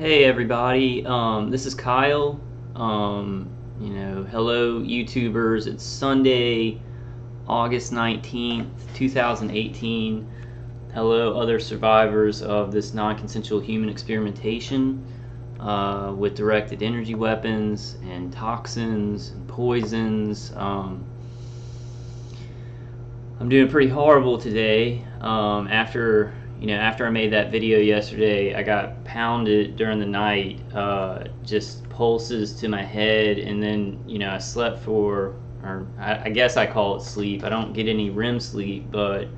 Hey everybody, this is Kyle. Hello YouTubers. It's Sunday, August 19th, 2018. Hello other survivors of this non-consensual human experimentation with directed energy weapons and toxins and poisons. I'm doing pretty horrible today. After I made that video yesterday, I got pounded during the night, just pulses to my head, and then I slept for, or I guess I call it sleep. I don't get any REM sleep, but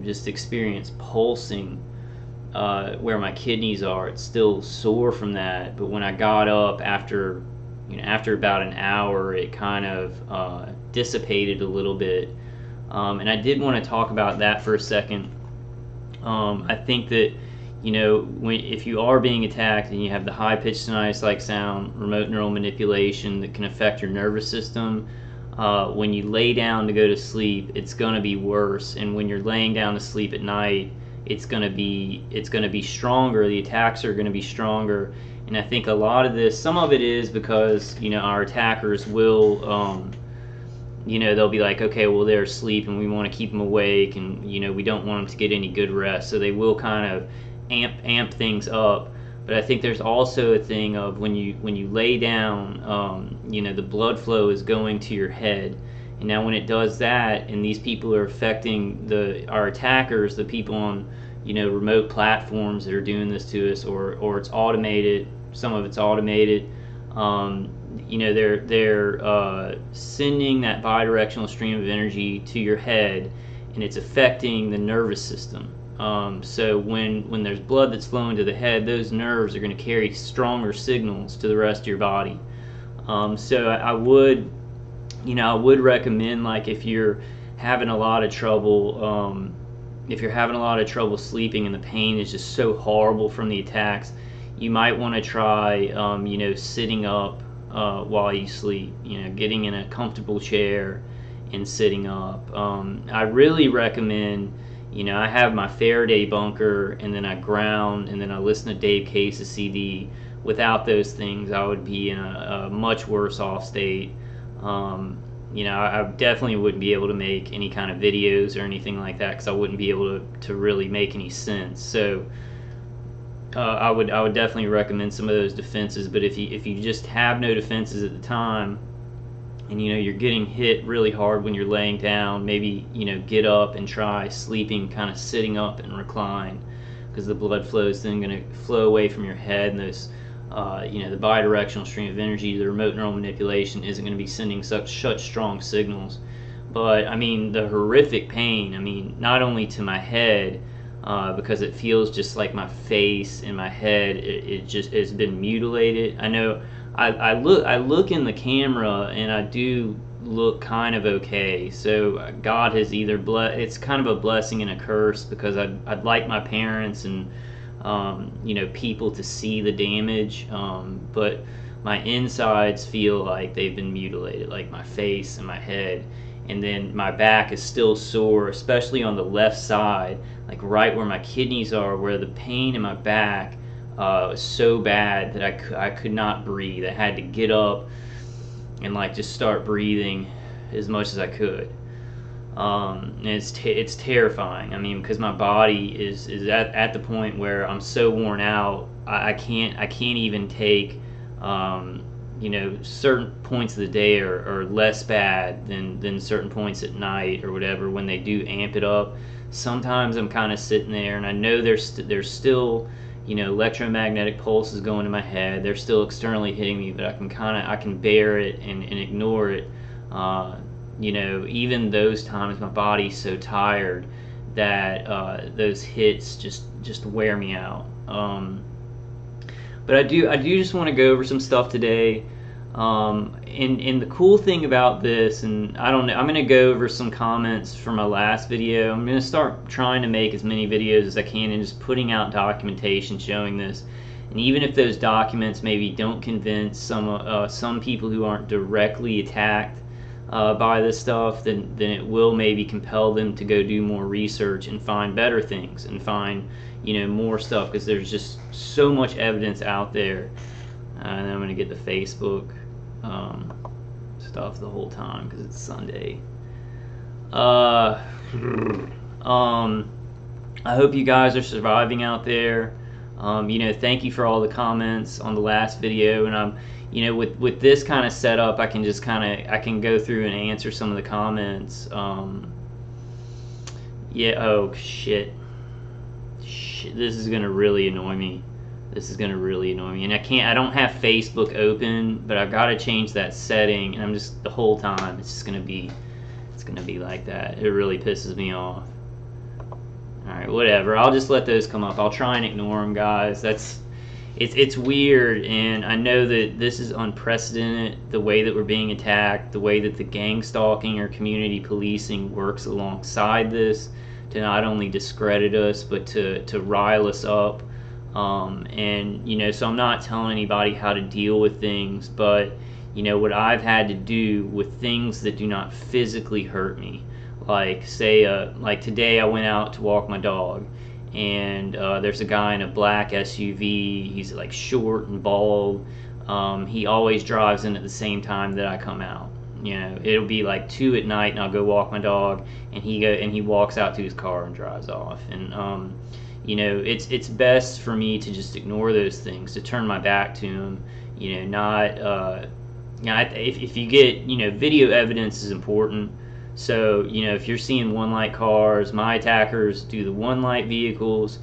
just experience pulsing where my kidneys are. It's still sore from that, but when I got up after about an hour, it kind of dissipated a little bit. And I did want to talk about that for a second. I think that, if you are being attacked and you have the high-pitched tinnitus-like sound, remote neural manipulation that can affect your nervous system, when you lay down to go to sleep, it's going to be worse. And when you're laying down to sleep at night, it's going to be stronger. The attacks are going to be stronger. And I think a lot of this, some of it is because, our attackers will, they'll be like, okay, well, they're asleep and we want to keep them awake, and we don't want them to get any good rest, so they will kind of amp things up. But I think there's also a thing of when you lay down, the blood flow is going to your head, and now when it does that, and these people are affecting our attackers, the people on remote platforms that are doing this to us, or it's automated. Some of it's automated. They're sending that bidirectional stream of energy to your head, and it's affecting the nervous system. So when there's blood that's flowing to the head, those nerves are going to carry stronger signals to the rest of your body. So I would recommend, like, if you're having a lot of trouble, sleeping and the pain is just so horrible from the attacks, you might want to try, sitting up while you sleep, getting in a comfortable chair and sitting up. I really recommend, I have my Faraday bunker, and then I ground, and then I listen to Dave Case's CD. Without those things, I would be in a much worse off state. I definitely wouldn't be able to make any kind of videos or anything like that, because I wouldn't be able to really make any sense. So I would definitely recommend some of those defenses. But if you just have no defenses at the time, and you're getting hit really hard when you're laying down, maybe get up and try sleeping kind of sitting up and recline, because the blood flow is then going to flow away from your head, and those the bidirectional stream of energy, the remote neural manipulation, isn't going to be sending such strong signals. But I mean, the horrific pain, not only to my head, because it feels just like my face and my head, it just has been mutilated. I know I look in the camera, and I do look kind of okay. So God has either it's kind of a blessing and a curse, because I'd like my parents and people to see the damage, but my insides feel like they've been mutilated, like my face and my head. And then my back is still sore, especially on the left side, like right where my kidneys are, where the pain in my back was so bad that I could not breathe. I had to get up and just start breathing as much as I could. And it's terrifying. Because my body is at the point where I'm so worn out, I can't even take certain points of the day are less bad than certain points at night or whatever, when they do amp it up. Sometimes I'm kind of sitting there, and I know there's still electromagnetic pulses going to my head. They're still externally hitting me, but I can bear it and ignore it. Even those times my body's so tired that those hits just wear me out. But I do just want to go over some stuff today. And the cool thing about this, and I don't know, I'm going to go over some comments from my last video. I'm going to start trying to make as many videos as I can and just putting out documentation showing this. And even if those documents maybe don't convince some people who aren't directly attacked, by this stuff, then it will maybe compel them to go do more research and find better things and find, you know, more stuff, because there's just so much evidence out there. And I'm gonna get the Facebook stuff the whole time because it's Sunday. I hope you guys are surviving out there. You know, thank you for all the comments on the last video, and I'm, you know, with this kind of setup, I can just I can go through and answer some of the comments. Yeah. Oh shit. This is gonna really annoy me. This is gonna really annoy me, and I don't have Facebook open, but I've got to change that setting, and I'm just, the whole time it's gonna be like that. It really pisses me off. Alright, whatever, I'll just let those come up. I'll try and ignore them, guys. It's weird, and I know that this is unprecedented, the way that we're being attacked, the way that the gang stalking or community policing works alongside this to not only discredit us, but to rile us up. And, you know, so I'm not telling anybody how to deal with things, but, you know, what I've had to do with things that do not physically hurt me. Like, say, like today I went out to walk my dog, and there's a guy in a black SUV. He's like short and bald. He always drives in at the same time that I come out. You know, it'll be like 2 at night, and I'll go walk my dog, and he walks out to his car and drives off. And you know, it's best for me to just ignore those things, to turn my back to them. You know, not you know, if you get, you know, video evidence is important. So, you know, if you're seeing one light cars, my attackers do the one light vehicles,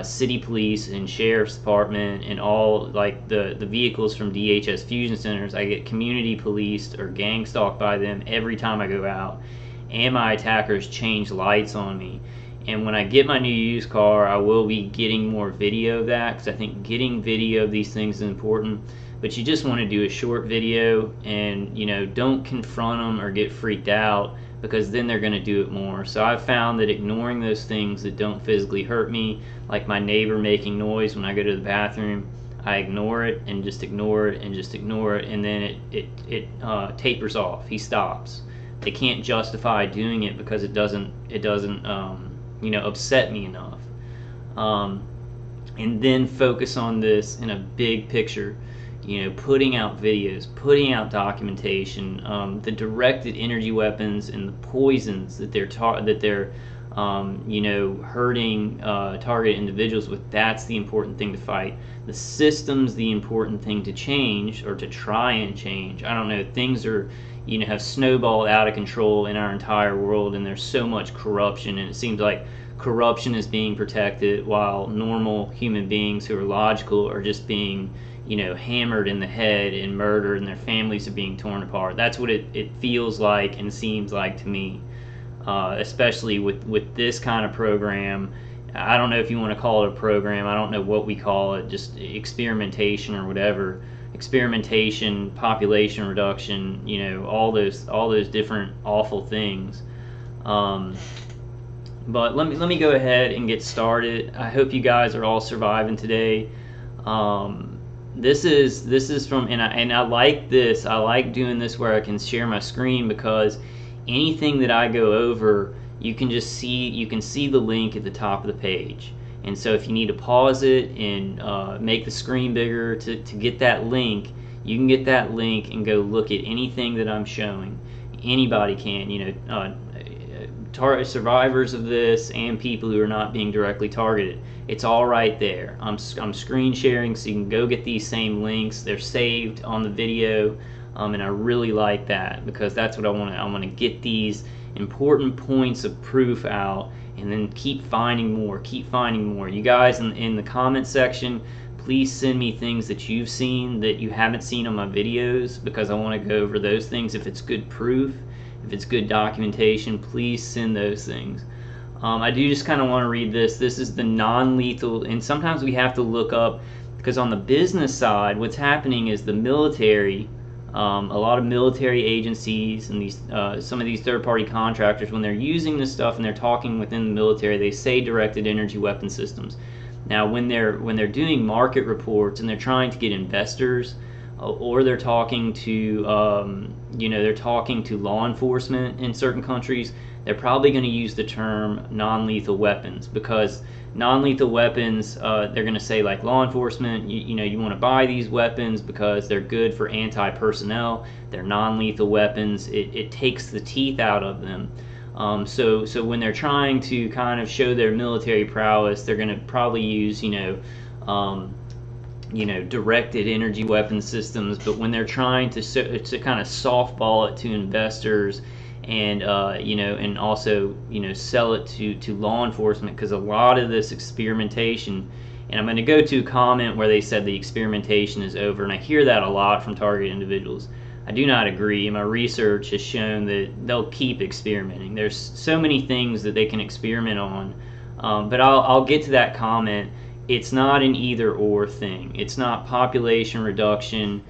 city police and sheriff's department, and all like the vehicles from DHS fusion centers. I get community policed or gang stalked by them every time I go out, and my attackers change lights on me. And when I get my new used car, I will be getting more video of that, because I think getting video of these things is important. But you just want to do a short video, and, you know, don't confront them or get freaked out, because then they're going to do it more. So I've found that ignoring those things that don't physically hurt me, like my neighbor making noise when I go to the bathroom, I ignore it and just ignore it and just ignore it, and then it tapers off. He stops. They can't justify doing it because it doesn't you know, upset me enough. And then focus on this in a big picture. You know, putting out videos, putting out documentation, the directed energy weapons and the poisons that they're you know, hurting target individuals with. That's the important thing to fight. The system's the important thing to change, or to try and change. I don't know, things are, you know, have snowballed out of control in our entire world, and there's so much corruption, and it seems like corruption is being protected while normal human beings who are logical are just being, you know, hammered in the head and murdered, and their families are being torn apart. That's what it feels like and seems like to me, especially with this kind of program. I don't know if you want to call it a program. I don't know what we call it, just experimentation or whatever. Experimentation, population reduction, you know, all those different awful things. But let me go ahead and get started. I hope you guys are all surviving today. This is from, and I like this. I like doing this where I can share my screen, because anything that I go over, you can just see, you can see the link at the top of the page. And so if you need to pause it and make the screen bigger to get that link, you can get that link and go look at anything that I'm showing. Anybody can, you know, survivors of this and people who are not being directly targeted. It's all right there. I'm screen sharing, so you can go get these same links. They're saved on the video, and I really like that, because that's what I want to. I want to get these important points of proof out, and then keep finding more. Keep finding more. You guys in the comment section, please send me things that you've seen that you haven't seen on my videos, because I want to go over those things. If it's good proof, if it's good documentation, please send those things. I do just kind of want to read this. This is the non-lethal, and sometimes we have to look up, because on the business side, what's happening is the military, a lot of military agencies and these some of these third-party contractors, when they're using this stuff and they're talking within the military, they say directed energy weapon systems. Now, when they're doing market reports and they're trying to get investors, or they're talking to they're talking to law enforcement in certain countries, they're probably going to use the term non-lethal weapons, because non-lethal weapons, they're going to say, like, law enforcement, you want to buy these weapons because they're good for anti-personnel. They're non-lethal weapons. It takes the teeth out of them. So when they're trying to kind of show their military prowess, they're going to probably use directed energy weapon systems. But when they're trying to kind of softball it to investors, and and also sell it to law enforcement, because a lot of this experimentation, and I'm going to go to a comment where they said the experimentation is over, and I hear that a lot from target individuals. I do not agree. My research has shown that they'll keep experimenting. There's so many things that they can experiment on, but I'll get to that comment. It's not an either or thing. It's not population reduction,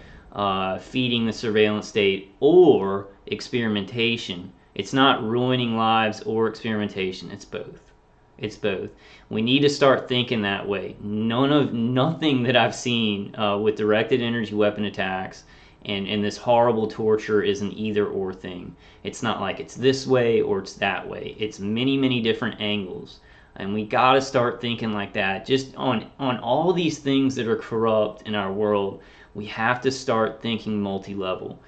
feeding the surveillance state, or experimentation. It's not ruining lives or experimentation. It's both. It's both. We need to start thinking that way. Nothing that I've seen with directed energy weapon attacks and this horrible torture is an either or thing. It's not like it's this way or it's that way. It's many different angles. And we got to start thinking like that. Just on all these things that are corrupt in our world, we have to start thinking multi-level,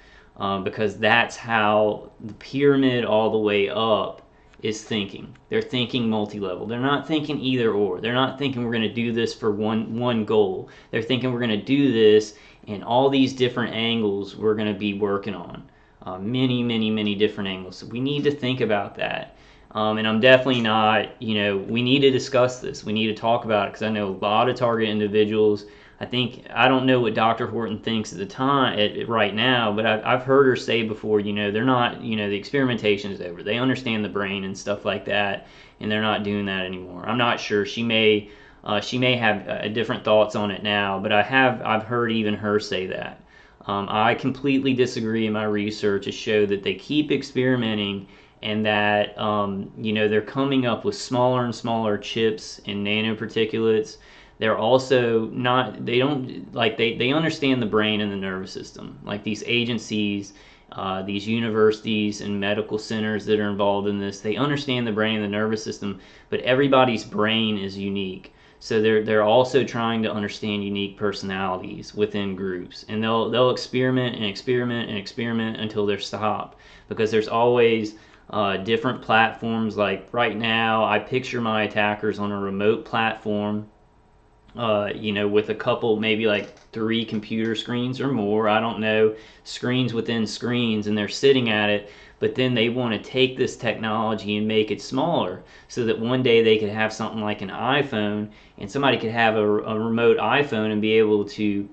because that's how the pyramid all the way up is thinking. They're thinking multi-level. They're not thinking either or. They're not thinking we're going to do this for one goal. They're thinking we're going to do this and all these different angles we're going to be working on. Many different angles. So we need to think about that. And I'm definitely not, we need to discuss this. We need to talk about it, because I know a lot of target individuals. I don't know what Dr. Horton thinks at the time, right now, but I've heard her say before, they're not, the experimentation is over. They understand the brain and stuff like that, and they're not doing that anymore. I'm not sure. She may have different thoughts on it now, but I've heard even her say that. I completely disagree. In my research has showed that they keep experimenting, and that they're coming up with smaller and smaller chips and nanoparticulates. They're also not, they understand the brain and the nervous system. Like these agencies, these universities and medical centers that are involved in this, they understand the brain and the nervous system, but everybody's brain is unique. So they're also trying to understand unique personalities within groups, and they'll experiment and experiment and experiment until they're stopped, because there's always different platforms. Like right now, I picture my attackers on a remote platform, with a couple, maybe like 3 computer screens or more, I don't know, screens within screens, and they're sitting at it. But then they want to take this technology and make it smaller, so that one day they could have something like an iPhone, and somebody could have a remote iPhone and be able to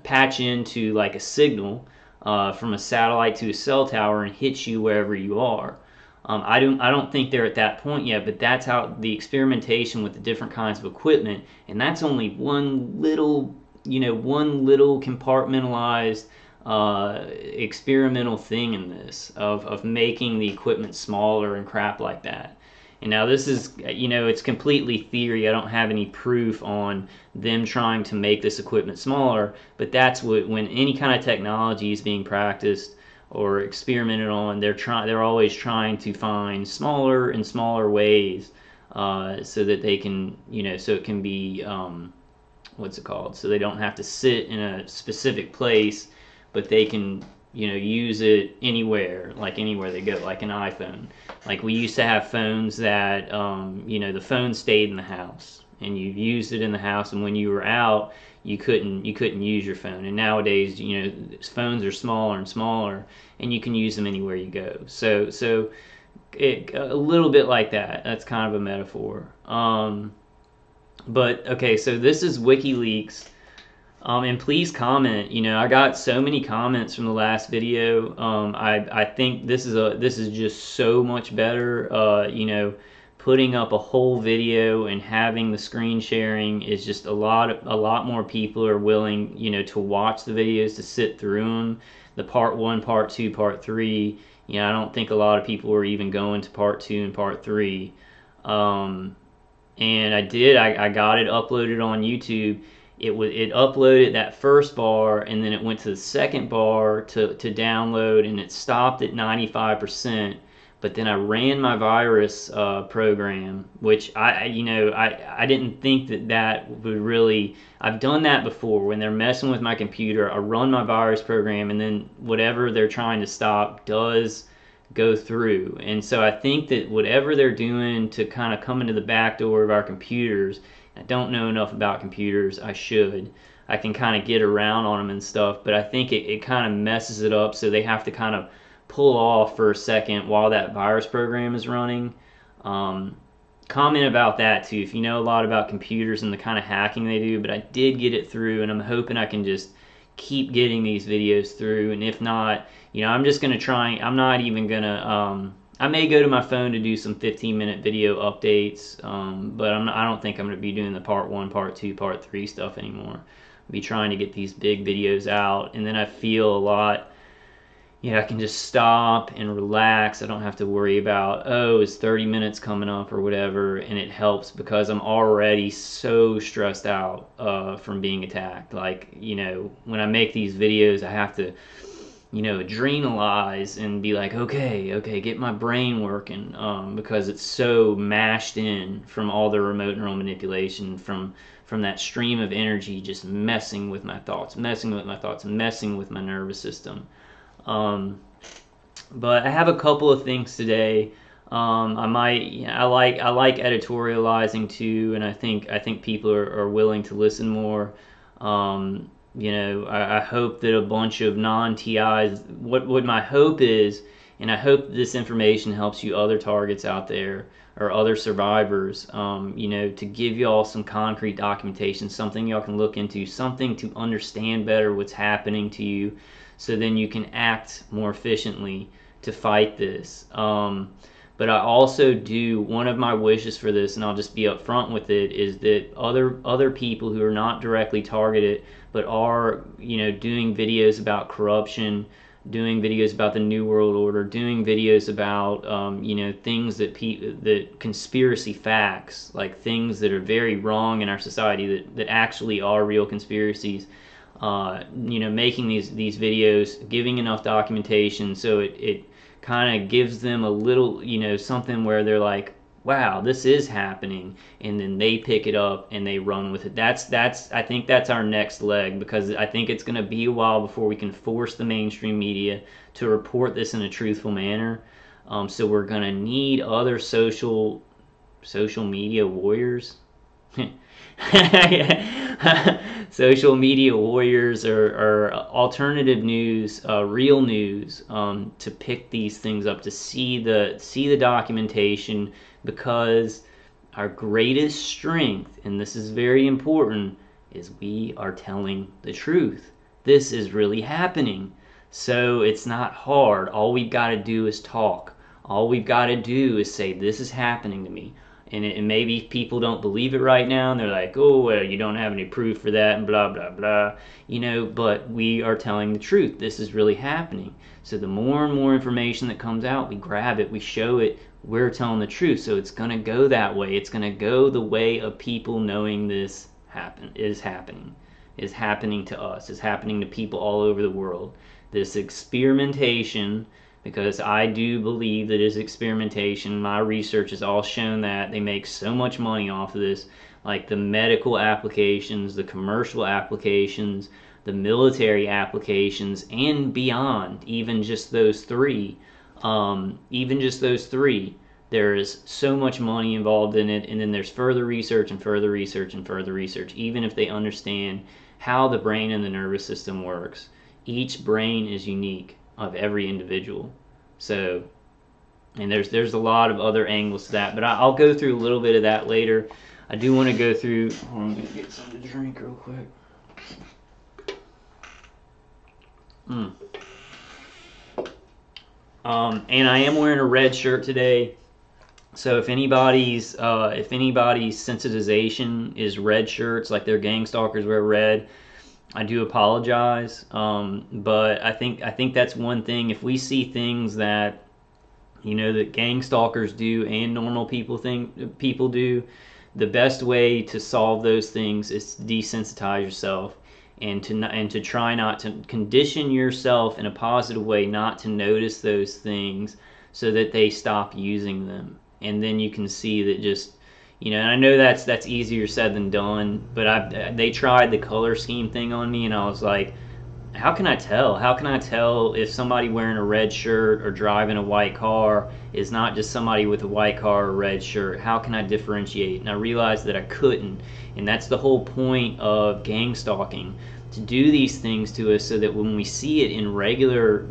patch into like a signal from a satellite to a cell tower and hit you wherever you are. I don't think they're at that point yet, but that's how the experimentation with the different kinds of equipment, and that's only one little compartmentalized experimental thing in this, of making the equipment smaller and crap like that. And now this is, it's completely theory. I don't have any proof on them trying to make this equipment smaller, but that's when any kind of technology is being practiced or experimented on, they're always trying to find smaller and smaller ways, so that they can, so it can be, so they don't have to sit in a specific place, but they can, use it anywhere they go, like an iPhone. Like we used to have phones that, the phone stayed in the house, and you used it in the house, and when you were out, you couldn't use your phone. And nowadays, phones are smaller and smaller, and you can use them anywhere you go. So a little bit like that. That's kind of a metaphor. But okay, so this is WikiLeaks. And please comment. I got so many comments from the last video. I think this is just so much better. Putting up a whole video and having the screen sharing is just a lot more people are willing, to watch the videos, to sit through them. The part 1, part 2, part 3. I don't think a lot of people are even going to part 2 and part 3. And I got it uploaded on YouTube. it uploaded that first bar, and then it went to the second bar to download, and it stopped at 95%. But then I ran my virus program, which I didn't think that would really. I've done that before when they're messing with my computer. I run my virus program, and then whatever they're trying to stop does go through. And so I think that whatever they're doing to kind of come into the back door of our computers, I don't know enough about computers. I should. I can kind of get around on them and stuff, but I think it kind of messes it up, so they have to kind of pull off for a second while that virus program is running. Comment about that too if you know a lot about computers and the kind of hacking they do, but I did get it through, and I'm hoping I can just keep getting these videos through. And if not, I'm just going to try. I'm not even going to I may go to my phone to do some 15-minute video updates, but I don't think I'm going to be doing the part 1, part 2, part 3 stuff anymore. I'll be trying to get these big videos out, and then I feel a lot, I can just stop and relax. I don't have to worry about, is 30 minutes coming up or whatever, and it helps because I'm already so stressed out from being attacked. Like, when I make these videos, I have to, adrenalize and be like, okay, get my brain working, because it's so mashed in from all the remote neural manipulation, from that stream of energy just messing with my thoughts, messing with my nervous system. But I have a couple of things today. I like editorializing too, and I think people are willing to listen more. I hope that a bunch of non-TIs, what my hope is, and I hope this information helps you other targets out there or other survivors, to give y'all some concrete documentation, something y'all can look into, something to understand better what's happening to you, so then you can act more efficiently to fight this. But I also do, one of my wishes for this, and I'll just be upfront with it, is that other people who are not directly targeted, but are, doing videos about corruption, doing videos about the New World Order, doing videos about, things that conspiracy facts, like things that are very wrong in our society that actually are real conspiracies. Making these videos, giving enough documentation so it kind of gives them a little, something where they're like, wow, this is happening, and then they pick it up and they run with it. I think that's our next leg, because I think it's going to be a while before we can force the mainstream media to report this in a truthful manner. So we're going to need other social media warriors. Social media warriors or alternative news, real news, to pick these things up, to see the documentation, because our greatest strength, and this is very important, is we are telling the truth. This is really happening. So it's not hard. All we've got to do is talk. All we've got to do is say, this is happening to me. And maybe people don't believe it right now, and they're like, oh, well, you don't have any proof for that, and blah, blah, blah. But we are telling the truth. This is really happening. So the more and more information that comes out, we grab it, we show it, we're telling the truth. So it's going to go that way. It's going to go the way of people knowing this is happening to us, is happening to people all over the world. This experimentation, because I do believe that it's experimentation. My research has all shown that they make so much money off of this, like the medical applications, the commercial applications, the military applications, and beyond. Even just those three. There is so much money involved in it, and then there's further research and further research and further research, even if they understand how the brain and the nervous system works. Each brain is unique of every individual. So, and there's a lot of other angles to that, but I'll go through a little bit of that later. I do want to go through, I'm going to get something to drink real quick. And I am wearing a red shirt today, so if anybody's sensitization is red shirts, like their gang stalkers wear red, I do apologize, but I think that's one thing. If we see things that, that gang stalkers do and normal people do, the best way to solve those things is to desensitize yourself, and to try not to condition yourself in a positive way not to notice those things, so that they stop using them. And then you can see that, just, and I know that's easier said than done, but they tried the color scheme thing on me, and I was like, how can I tell? How can I tell if somebody wearing a red shirt or driving a white car is not just somebody with a white car or a red shirt? How can I differentiate? And I realized that I couldn't. And that's the whole point of gang stalking, to do these things to us so that when we see it in regular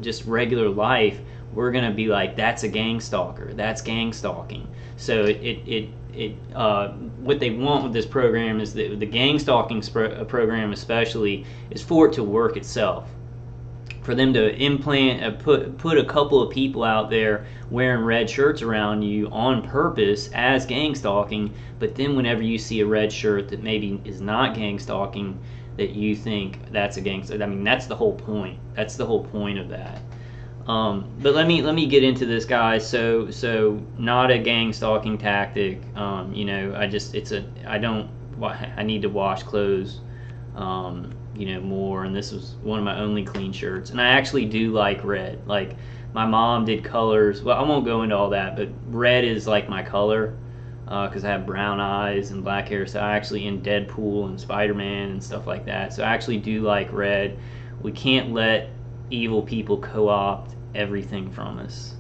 life, we're going to be like, that's a gang stalker. That's gang stalking. So what they want with this program is that the gang stalking program especially is for it to work itself, for them to put a couple of people out there wearing red shirts around you on purpose as gang stalking, but then whenever you see a red shirt that maybe is not gang stalking, that you think that's a gang. I mean, that's the whole point. That's the whole point of that. But let me get into this, guys. So not a gang stalking tactic. I need to wash clothes, more. And this was one of my only clean shirts. And I actually do like red. Like, my mom did colors. Well, I won't go into all that, but red is like my color, because I have brown eyes and black hair. So I actually, in Deadpool and Spider-Man and stuff like that. So I actually do like red. We can't let evil people co-opt everything from us,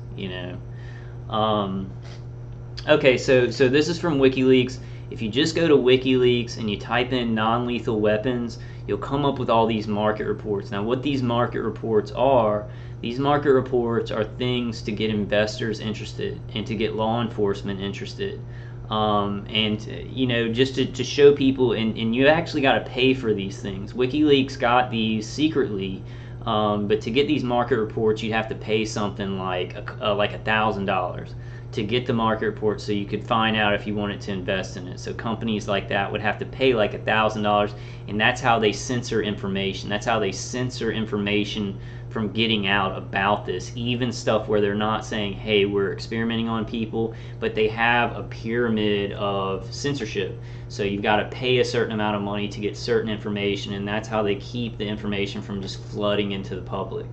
Okay, so this is from WikiLeaks. If you just go to WikiLeaks and you type in non-lethal weapons, you'll come up with all these market reports. Now, what these market reports are things to get investors interested and to get law enforcement interested. Just to show people, and you actually got to pay for these things. WikiLeaks got these secretly. But to get these market reports, you'd have to pay something like $1,000 to get the market report, so you could find out if you wanted to invest in it. So companies like that would have to pay like $1,000, and that's how they censor information. That's how they censor information from getting out about this. Even stuff where they're not saying, hey, we're experimenting on people, but they have a pyramid of censorship. So you've got to pay a certain amount of money to get certain information, and that's how they keep the information from just flooding into the public.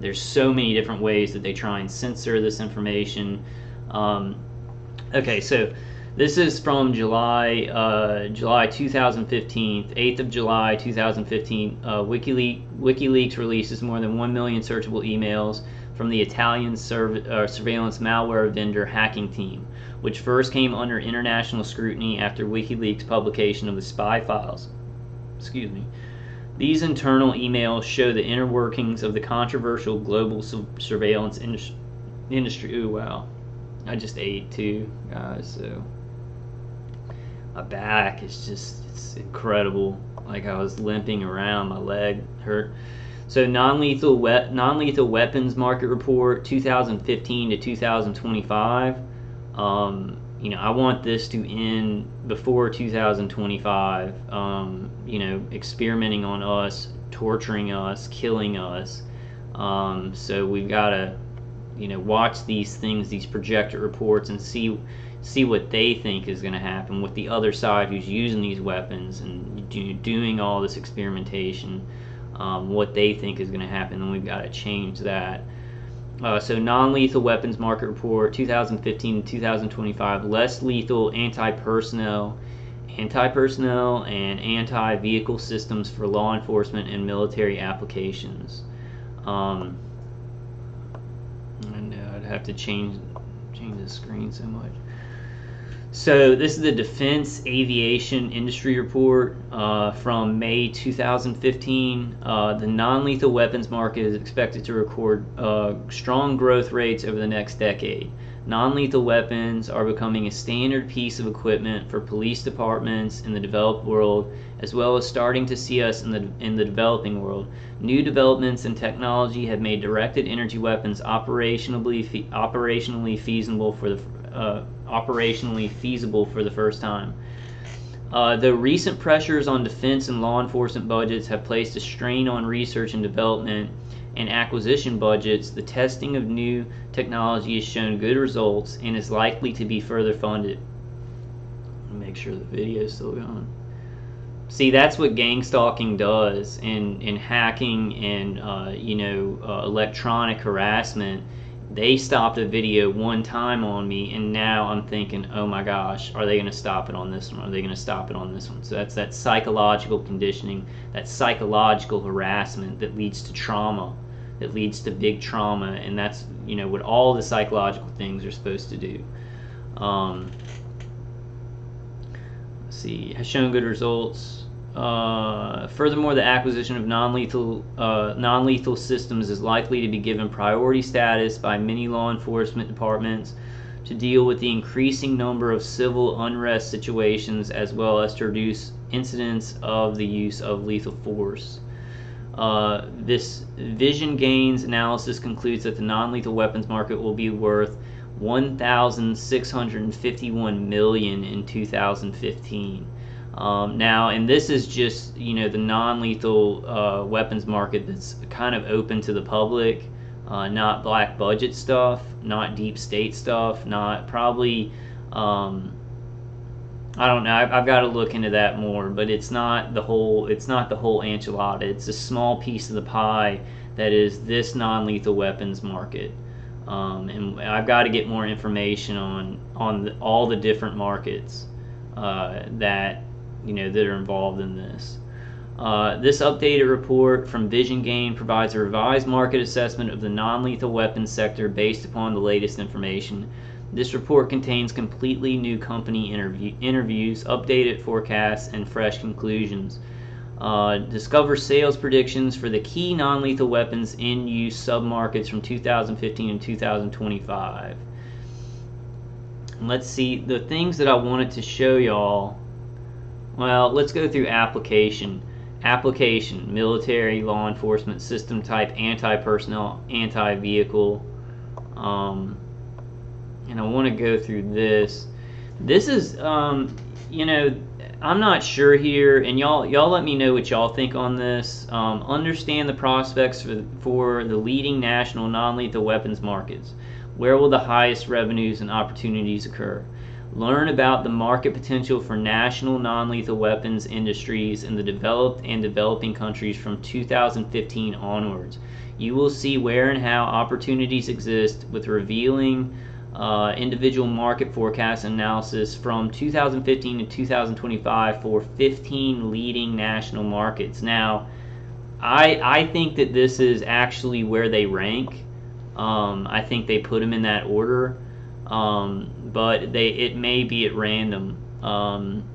There's so many different ways that they try and censor this information. Okay, so this is from July 2015, 8th of July 2015. WikiLeaks releases more than 1 million searchable emails from the Italian surveillance malware vendor hacking team, which first came under international scrutiny after WikiLeaks' publication of the spy files. Excuse me. These internal emails show the inner workings of the controversial global surveillance industry. Ooh, wow. I just ate too, guys, so my back is it's incredible. Like, I was limping around, my leg hurt. So non-lethal weapons market report 2015 to 2025. I want this to end before 2025. Experimenting on us, torturing us, killing us. So we've got to watch these things, these projected reports, and see what they think is going to happen with the other side who's using these weapons and doing all this experimentation, what they think is going to happen, and we've got to change that. So non-lethal weapons market report 2015 to 2025, less lethal anti-personnel and anti-vehicle systems for law enforcement and military applications. I know I'd have to change the screen so much. So this is the Defense Aviation Industry Report from May 2015. The non-lethal weapons market is expected to record strong growth rates over the next decade. Non-lethal weapons are becoming a standard piece of equipment for police departments in the developed world, as well as starting to see us in the developing world. New developments in technology have made directed energy weapons operationally feasible for the first time. The recent pressures on defense and law enforcement budgets have placed a strain on research and development and acquisition budgets. The testing of new technology has shown good results and is likely to be further funded. Make sure the video is still going. See, that's what gang stalking does in hacking and electronic harassment. They stopped a video one time on me, and now I'm thinking, oh my gosh, are they going to stop it on this one? Are they going to stop it on this one? So that's that psychological conditioning, that psychological harassment that leads to trauma, that leads to big trauma, and that's what all the psychological things are supposed to do. Let's see, has shown good results. Furthermore, the acquisition of non-lethal systems is likely to be given priority status by many law enforcement departments to deal with the increasing number of civil unrest situations, as well as to reduce incidents of the use of lethal force. This Vision Gains analysis concludes that the non-lethal weapons market will be worth $1,651 million in 2015. Now, and this is just the non-lethal weapons market that's kind of open to the public, not black budget stuff, not deep state stuff, not probably I don't know. I've got to look into that more, but it's not the whole enchilada. It's a small piece of the pie that is this non-lethal weapons market. And I've got to get more information on all the different markets that are involved in this. This updated report from Vision Gain provides a revised market assessment of the non-lethal weapons sector based upon the latest information. This report contains completely new company interviews, updated forecasts, and fresh conclusions. Discover sales predictions for the key non-lethal weapons in use submarkets from 2015 and 2025. Let's see, the things that I wanted to show y'all. Well, let's go through application. Application, military, law enforcement, system type, anti-personnel, anti-vehicle. And I want to go through this. This is, I'm not sure here, and y'all let me know what y'all think on this. Understand the prospects for the leading national non-lethal weapons markets. Where will the highest revenues and opportunities occur? Learn about the market potential for national non-lethal weapons industries in the developed and developing countries from 2015 onwards. You will see where and how opportunities exist with revealing individual market forecast analysis from 2015 to 2025 for 15 leading national markets. Now, I think that this is actually where they rank. I think they put them in that order. But it may be at random.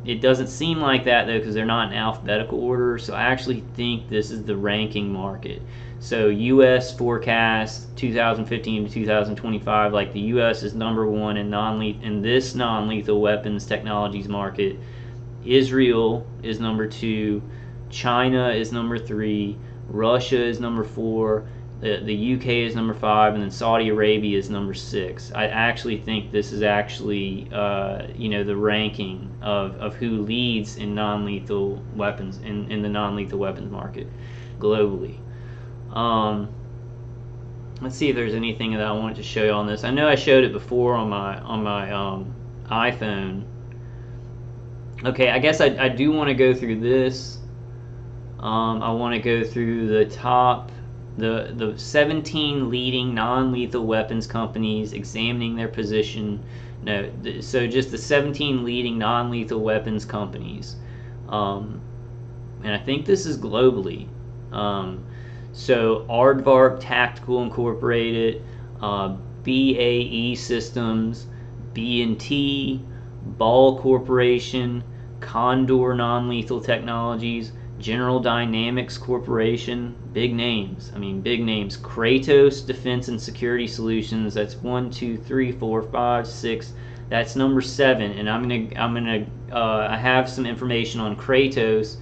It doesn't seem like that though, because they're not in alphabetical order. So I actually think this is the ranking market. So U.S. forecast 2015 to 2025, like the U.S. is number one in this non-lethal weapons technologies market. Israel is number 2. China is number 3. Russia is number 4. The UK is number 5, and then Saudi Arabia is number 6. I actually think this is actually, the ranking of who leads in non-lethal weapons in the non-lethal weapons market globally. Let's see if there's anything that I wanted to show you on this. I know I showed it before on my iPhone. Okay, I guess I do want to go through this. I want to go through the top. The 17 leading non-lethal weapons companies examining their position. No, so just the 17 leading non-lethal weapons companies. And I think this is globally. So Aardvark Tactical Incorporated, BAE Systems, B&T, Ball Corporation, Condor Non-Lethal Technologies, General Dynamics Corporation, big names. Big names. Kratos Defense and Security Solutions. That's 1, 2, 3, 4, 5, 6. That's number 7. And I have some information on Kratos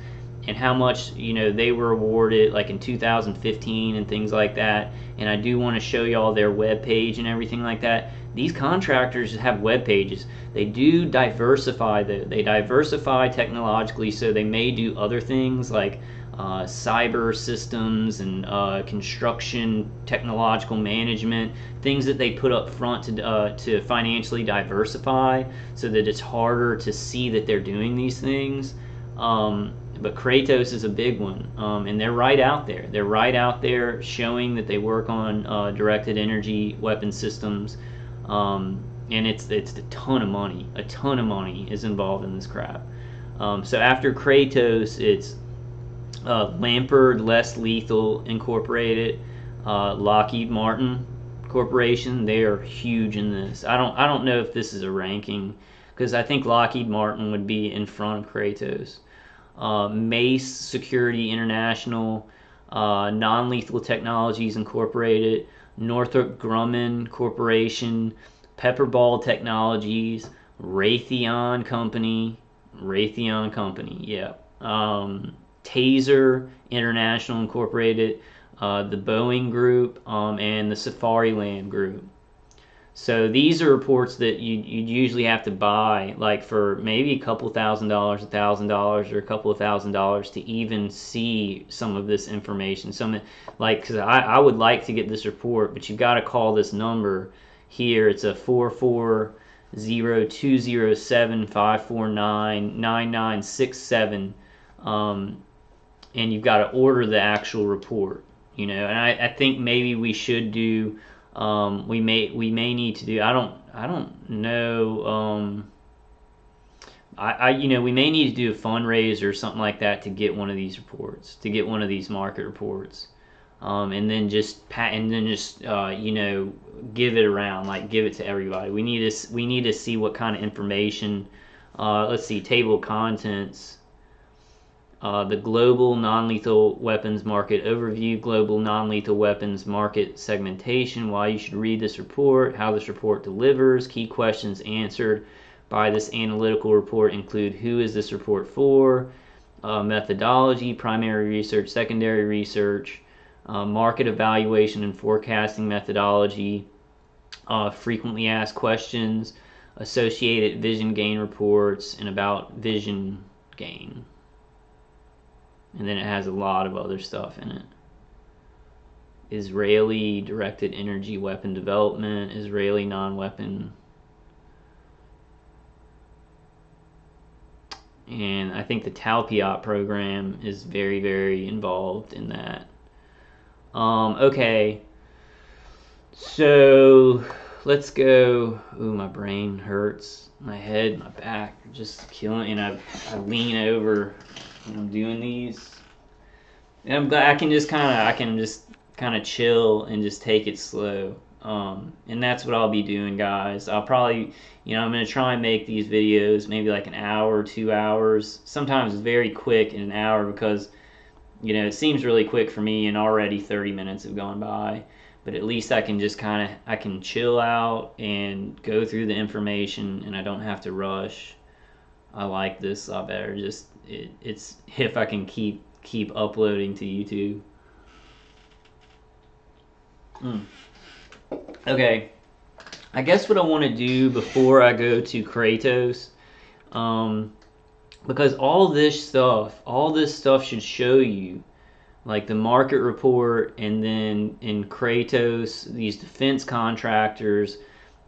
and how much they were awarded, like in 2015 and things like that. And I do want to show y'all their web page and everything like that. these contractors have web pages. They do diversify, they diversify technologically, so they may do other things like cyber systems and construction technological management, things that they put up front to financially diversify, so that it's harder to see that they're doing these things. But Kratos is a big one, and they're right out there. They're right out there showing that they work on directed energy weapon systems, and it's a ton of money. A ton of money is involved in this crap. So after Kratos, it's Lampard Less Lethal Incorporated, Lockheed Martin Corporation. They are huge in this. I don't know if this is a ranking, because I think Lockheed Martin would be in front of Kratos. Mace Security International, Non-Lethal Technologies Incorporated, Northrop Grumman Corporation, Pepperball Technologies, Raytheon Company, yeah. Taser International Incorporated, the Boeing Group, and the Safariland Group. So these are reports that you'd usually have to buy, like for maybe a couple $1,000, $1,000, or a couple of $1,000 to even see some of this information. Because I would like to get this report, but you've got to call this number here. It's a 440-207-549-9967, and you've got to order the actual report. And I think maybe we should do. We may need to do. I don't know. We may need to do a fundraiser or something like that to get one of these reports, to get one of these market reports, and then just give it around, like give it to everybody. We need to see what kind of information. Let's see, table of contents. The Global Non-Lethal Weapons Market Overview, Global Non-Lethal Weapons Market Segmentation, why you should read this report, how this report delivers, key questions answered by this analytical report include who is this report for, methodology, primary research, secondary research, market evaluation and forecasting methodology, frequently asked questions, associated vision gain reports, and about vision gain. And then it has a lot of other stuff in it. Israeli directed energy weapon development, Israeli non-weapon. And I think the Talpiot program is very, very involved in that. Okay. So let's go. Ooh, my brain hurts. My head, my back, just killing. And I lean over. I'm doing these, and I'm glad I can just kind of chill and just take it slow. And that's what I'll be doing, guys. I'll probably, I'm gonna try and make these videos maybe like an hour, 2 hours. Sometimes it's very quick in an hour because, it seems really quick for me, and already 30 minutes have gone by. But at least I can just I can chill out and go through the information, and I don't have to rush. I like this a lot better. It's if I can keep uploading to YouTube. Okay, I guess what I want to do before I go to Kratos, because all this stuff should show you, like the market report, and then in Kratos, these defense contractors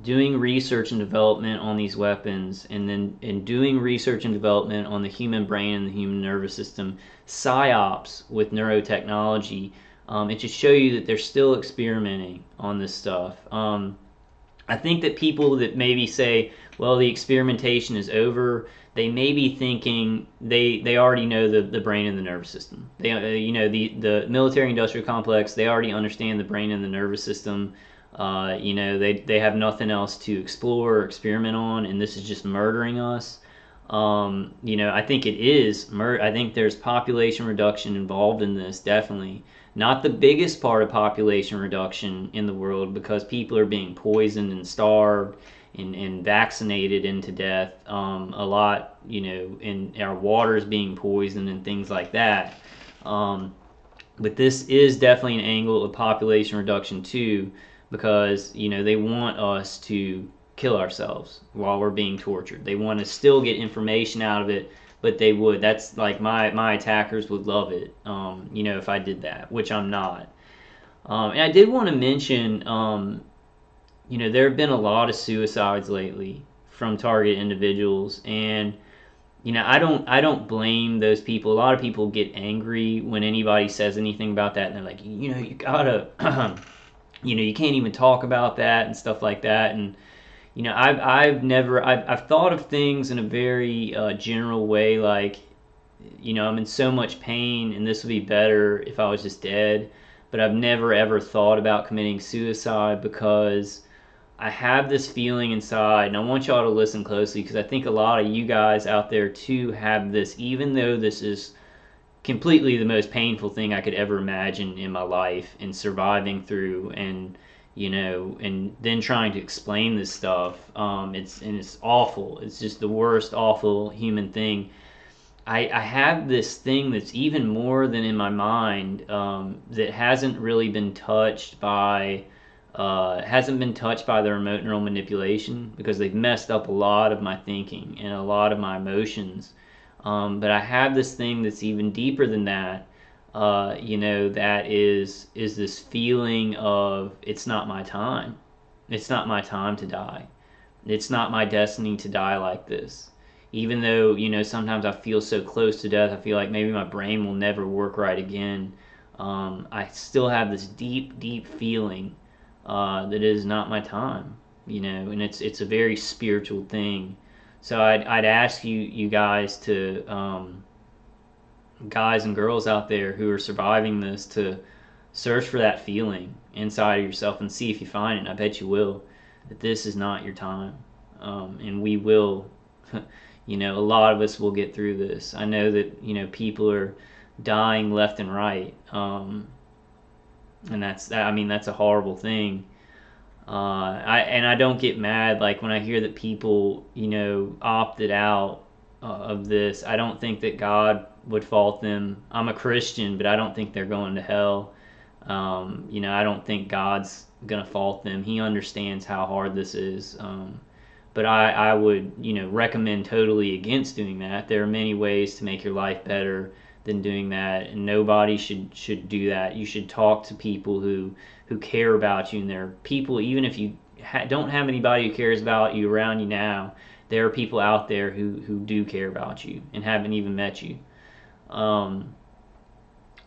doing research and development on these weapons, and then doing research and development on the human brain and the human nervous system, psyops with neurotechnology. It should show you that they're still experimenting on this stuff. I think that people that maybe say, well, the experimentation is over, they may be thinking they already know the brain and the nervous system. They the military industrial complex, they already understand the brain and the nervous system. They have nothing else to explore or experiment on, and this is just murdering us. I think it is. I think there's population reduction involved in this, definitely. Not the biggest part of population reduction in the world, because people are being poisoned and starved and vaccinated into death. A lot, and our water is being poisoned and things like that. But this is definitely an angle of population reduction too. because they want us to kill ourselves while we're being tortured. They want to still get information out of it, but they would. That's like my attackers would love it, if I did that, which I'm not. And I did want to mention, there have been a lot of suicides lately from target individuals, and I don't blame those people. A lot of people get angry when anybody says anything about that, and they're like, you gotta, you can't even talk about that and stuff like that. And I've thought of things in a very general way, like, I'm in so much pain, and this would be better if I was just dead. But I've never ever thought about committing suicide because I have this feeling inside, and I want y'all to listen closely because I think a lot of you guys out there too have this, even though this is completely the most painful thing I could ever imagine in my life, and surviving through, and and then trying to explain this stuff. It's awful. It's just the worst, awful human thing. I have this thing that's even more than in my mind, that hasn't really been touched by their remote neural manipulation, because they've messed up a lot of my thinking and a lot of my emotions. But I have this thing that's even deeper than that, that is this feeling of, it's not my time. It's not my time to die. It's not my destiny to die like this. Even though, sometimes I feel so close to death, I feel like maybe my brain will never work right again. I still have this deep, deep feeling that it is not my time, and it's a very spiritual thing. So I'd ask you guys to, guys and girls out there who are surviving this, to search for that feeling inside of yourself and see if you find it. And I bet you will, that this is not your time, and we will. A lot of us will get through this. I know that people are dying left and right, and that's a horrible thing. I don't get mad like when I hear that people opted out of this. I don't think that God would fault them. I'm a Christian, but I don't think they're going to hell. I don't think God's gonna fault them. He understands how hard this is. But I would, recommend totally against doing that. There are many ways to make your life better than doing that, and nobody should do that. You should talk to people who care about you, and there are people, even if you don't have anybody who cares about you around you now, there are people out there who do care about you and haven't even met you.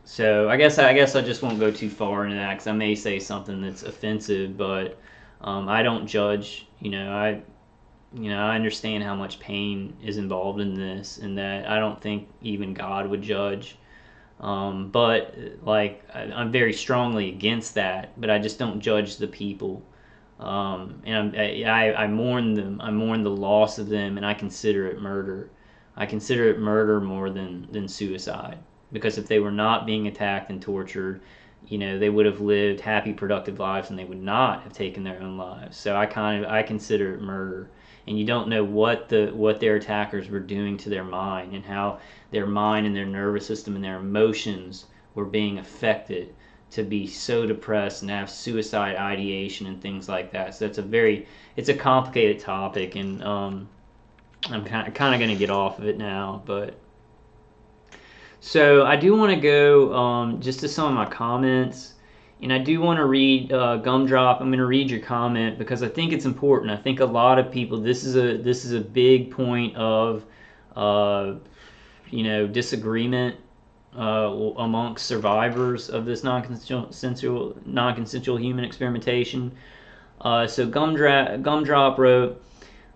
So I guess I just won't go too far into that, because I may say something that's offensive, but I don't judge. I understand how much pain is involved in this, and that I don't think even God would judge. But like, I'm very strongly against that, but I just don't judge the people. And I mourn them. I mourn the loss of them, and I consider it murder. I consider it murder more than suicide, because if they were not being attacked and tortured, they would have lived happy, productive lives, and they would not have taken their own lives. So I consider it murder. And you don't know what their attackers were doing to their mind, and how their mind and their nervous system and their emotions were being affected to be so depressed and have suicide ideation and things like that. So it's a complicated topic, and I'm kind of going to get off of it now. But so I do want to go just to some of my comments. And I do want to read Gumdrop. I'm going to read your comment because I think it's important. I think a lot of people, this is a big point of disagreement amongst survivors of this non-consensual human experimentation. So Gumdrop wrote,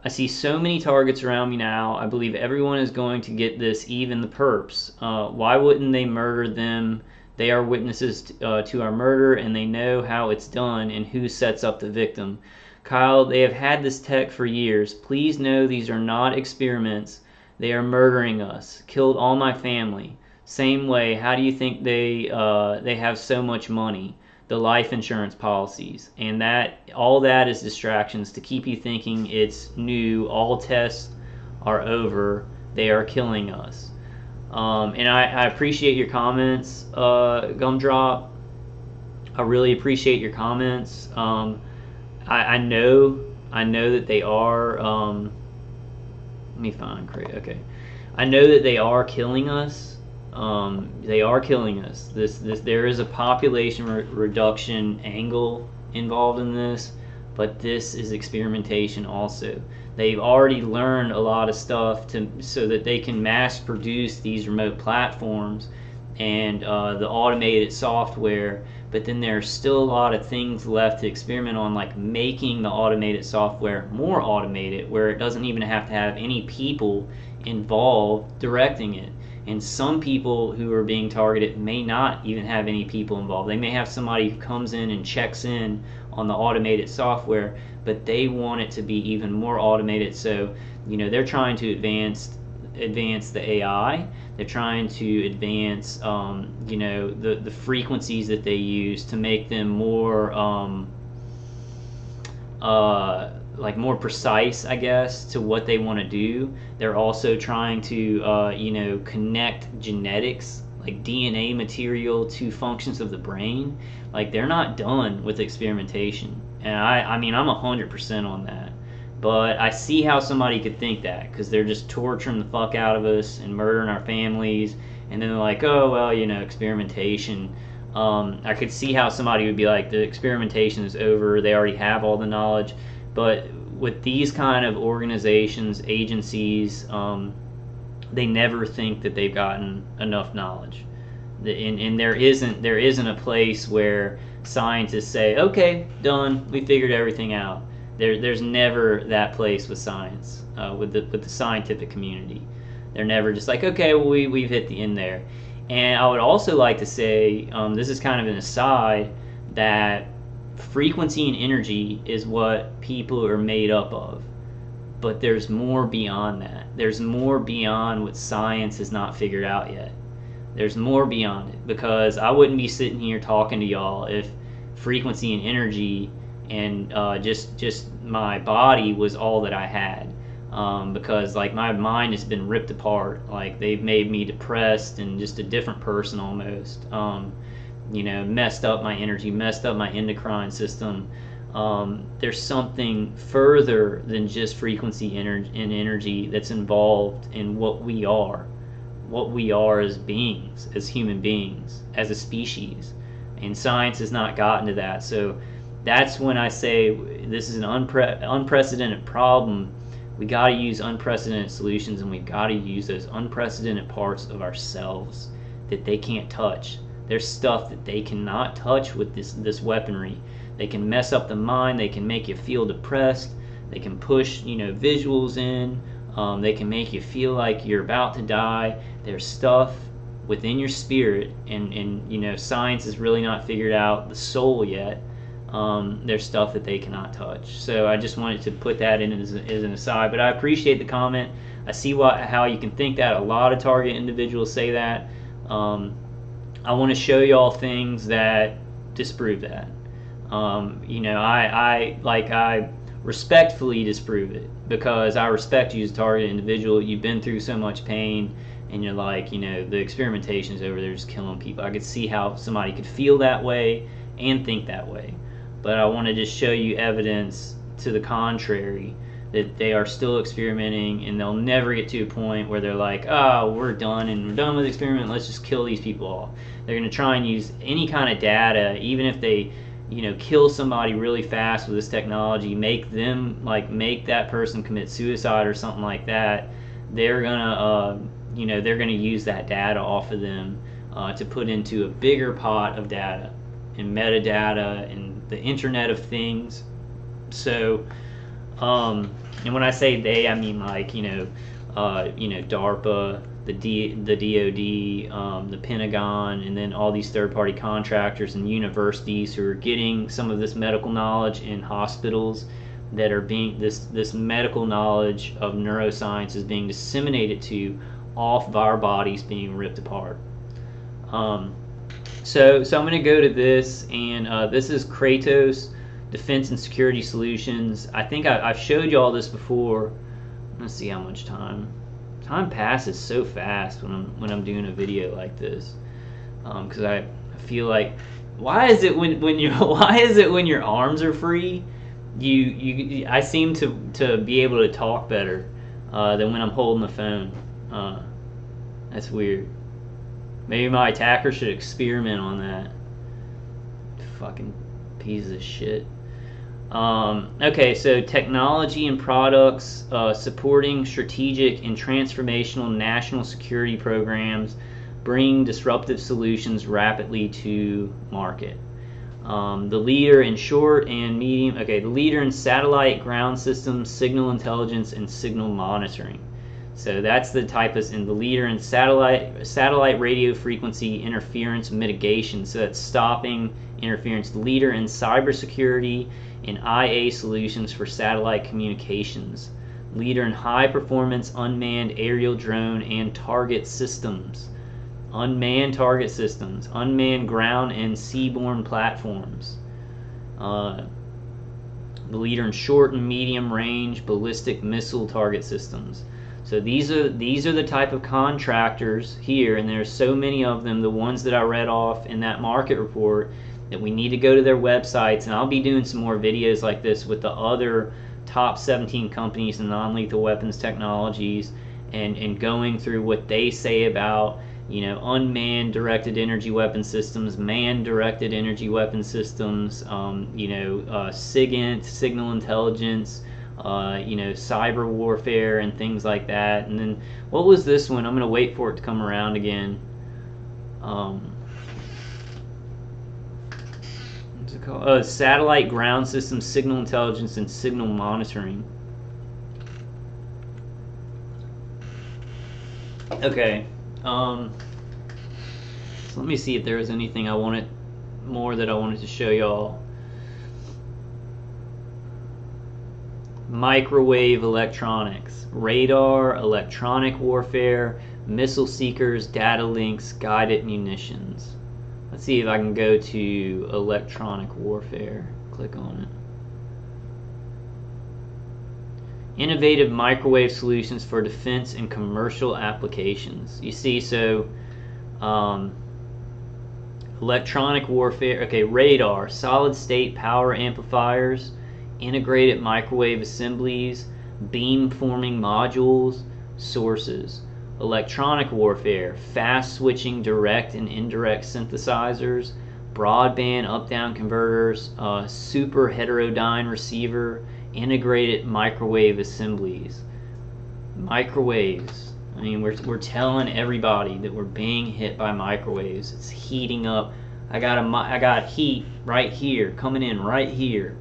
"I see so many targets around me now. I believe everyone is going to get this, even the perps. Why wouldn't they murder them? They are witnesses to our murder, and they know how it's done and who sets up the victim. Kyle, they have had this tech for years. Please know these are not experiments. They are murdering us. Killed all my family. Same way, how do you think they have so much money? The life insurance policies. And all that is distractions to keep you thinking it's new. All tests are over. They are killing us." And I appreciate your comments, Gumdrop. I really appreciate your comments. I know that they are. Let me find okay. I know that they are killing us. They are killing us. There is a population reduction angle involved in this, but this is experimentation also. They've already learned a lot of stuff so that they can mass produce these remote platforms and the automated software, but then there's still a lot of things left to experiment on, like making the automated software more automated, where it doesn't even have to have any people involved directing it. And some people who are being targeted may not even have any people involved. They may have somebody who comes in and checks in on the automated software, but they want it to be even more automated. So, they're trying to advance the AI. They're trying to advance, the frequencies that they use to make them more, more precise, I guess, to what they want to do. They're also trying to, connect genetics, like DNA material, to functions of the brain. Like, they're not done with experimentation, and I mean, I'm 100% on that. But I see how somebody could think that, because they're just torturing the fuck out of us and murdering our families, and then they're like, oh, well, experimentation. I could see how somebody would be like, the experimentation is over, they already have all the knowledge. But with these kind of organizations, agencies, they never think that they've gotten enough knowledge. And there isn't a place where scientists say, okay, done, we figured everything out. There's never that place with science, with the scientific community. They're never just like, okay, well, we've hit the end there. And I would also like to say, this is kind of an aside, that frequency and energy is what people are made up of. But there's more beyond that. There's more beyond what science has not figured out yet. There's more beyond it, because I wouldn't be sitting here talking to y'all if frequency and energy and just my body was all that I had, because like my mind has been ripped apart. Like, they've made me depressed and just a different person almost. Messed up my energy, messed up my endocrine system. There's something further than just frequency and energy that's involved in what we are as beings, as human beings, as a species. And science has not gotten to that. So that's when I say this is an unprecedented problem. We got to use unprecedented solutions, and we've got to use those unprecedented parts of ourselves that they can't touch. There's stuff that they cannot touch with this weaponry. They can mess up the mind. They can make you feel depressed. They can push visuals in. They can make you feel like you're about to die. There's stuff within your spirit, and science has really not figured out the soul yet. There's stuff that they cannot touch. So I just wanted to put that in as an aside. But I appreciate the comment. I see how you can think that. A lot of target individuals say that. I want to show y'all things that disprove that. I respectfully disprove it, because I respect you as a target individual. You've been through so much pain, and you're like, the experimentation's over, they're just killing people. I could see how somebody could feel that way and think that way. But I want to just show you evidence to the contrary, that they are still experimenting, and they'll never get to a point where they're like, oh, we're done with the experiment, let's just kill these people off. They're going to try and use any kind of data, even if they kill somebody really fast with this technology, make that person commit suicide or something like that. They're gonna use that data off of them to put into a bigger pot of data and metadata and the Internet of Things. So, and when I say they, I mean DARPA, the DoD, the Pentagon, and then all these third-party contractors and universities who are getting some of this medical knowledge in hospitals, that are being this medical knowledge of neuroscience is being disseminated to off of our bodies being ripped apart. So I'm going to go to this, and this is Kratos Defense and Security Solutions. I think I've showed you all this before. Let's see how much time passes so fast when I'm doing a video like this, because I I feel like, why is it when you why is it when your arms are free, I seem to be able to talk better than when I'm holding the phone. That's weird. Maybe my attacker should experiment on that. Fucking piece of shit. Okay, so technology and products supporting strategic and transformational national security programs, bring disruptive solutions rapidly to market. The leader in short and medium, the leader in satellite ground systems, signal intelligence, and signal monitoring. So that's the type of, and the leader in satellite radio frequency interference mitigation. So that's stopping interference. The leader in cybersecurity and IA solutions for satellite communications. Leader in high performance unmanned aerial drone and target systems. Unmanned target systems, unmanned ground and seaborne platforms. The leader in short and medium range ballistic missile target systems. So these are the type of contractors here, and there's so many of them, the ones that I read off in that market report, that we need to go to their websites, and I'll be doing some more videos like this with the other top 17 companies in non-lethal weapons technologies, and going through what they say about, you know, unmanned directed energy weapon systems, manned directed energy weapon systems, SIGINT, signal intelligence, cyber warfare and things like that. And then what was this one? I'm going to wait for it to come around again. What's it called? Satellite ground systems, signal intelligence, and signal monitoring. Okay. So let me see if there was anything I wanted to show y'all. Microwave electronics, radar, electronic warfare, missile seekers, data links, guided munitions. Let's see if I can go to electronic warfare. Click on it. Innovative microwave solutions for defense and commercial applications. You see, so electronic warfare, okay, radar, solid state power amplifiers, integrated microwave assemblies, beam forming modules, sources. Electronic warfare, fast switching direct and indirect synthesizers, broadband up-down converters, super heterodyne receiver, integrated microwave assemblies. Microwaves. I mean, we're telling everybody that we're being hit by microwaves. It's heating up. I got heat right here, coming in right here.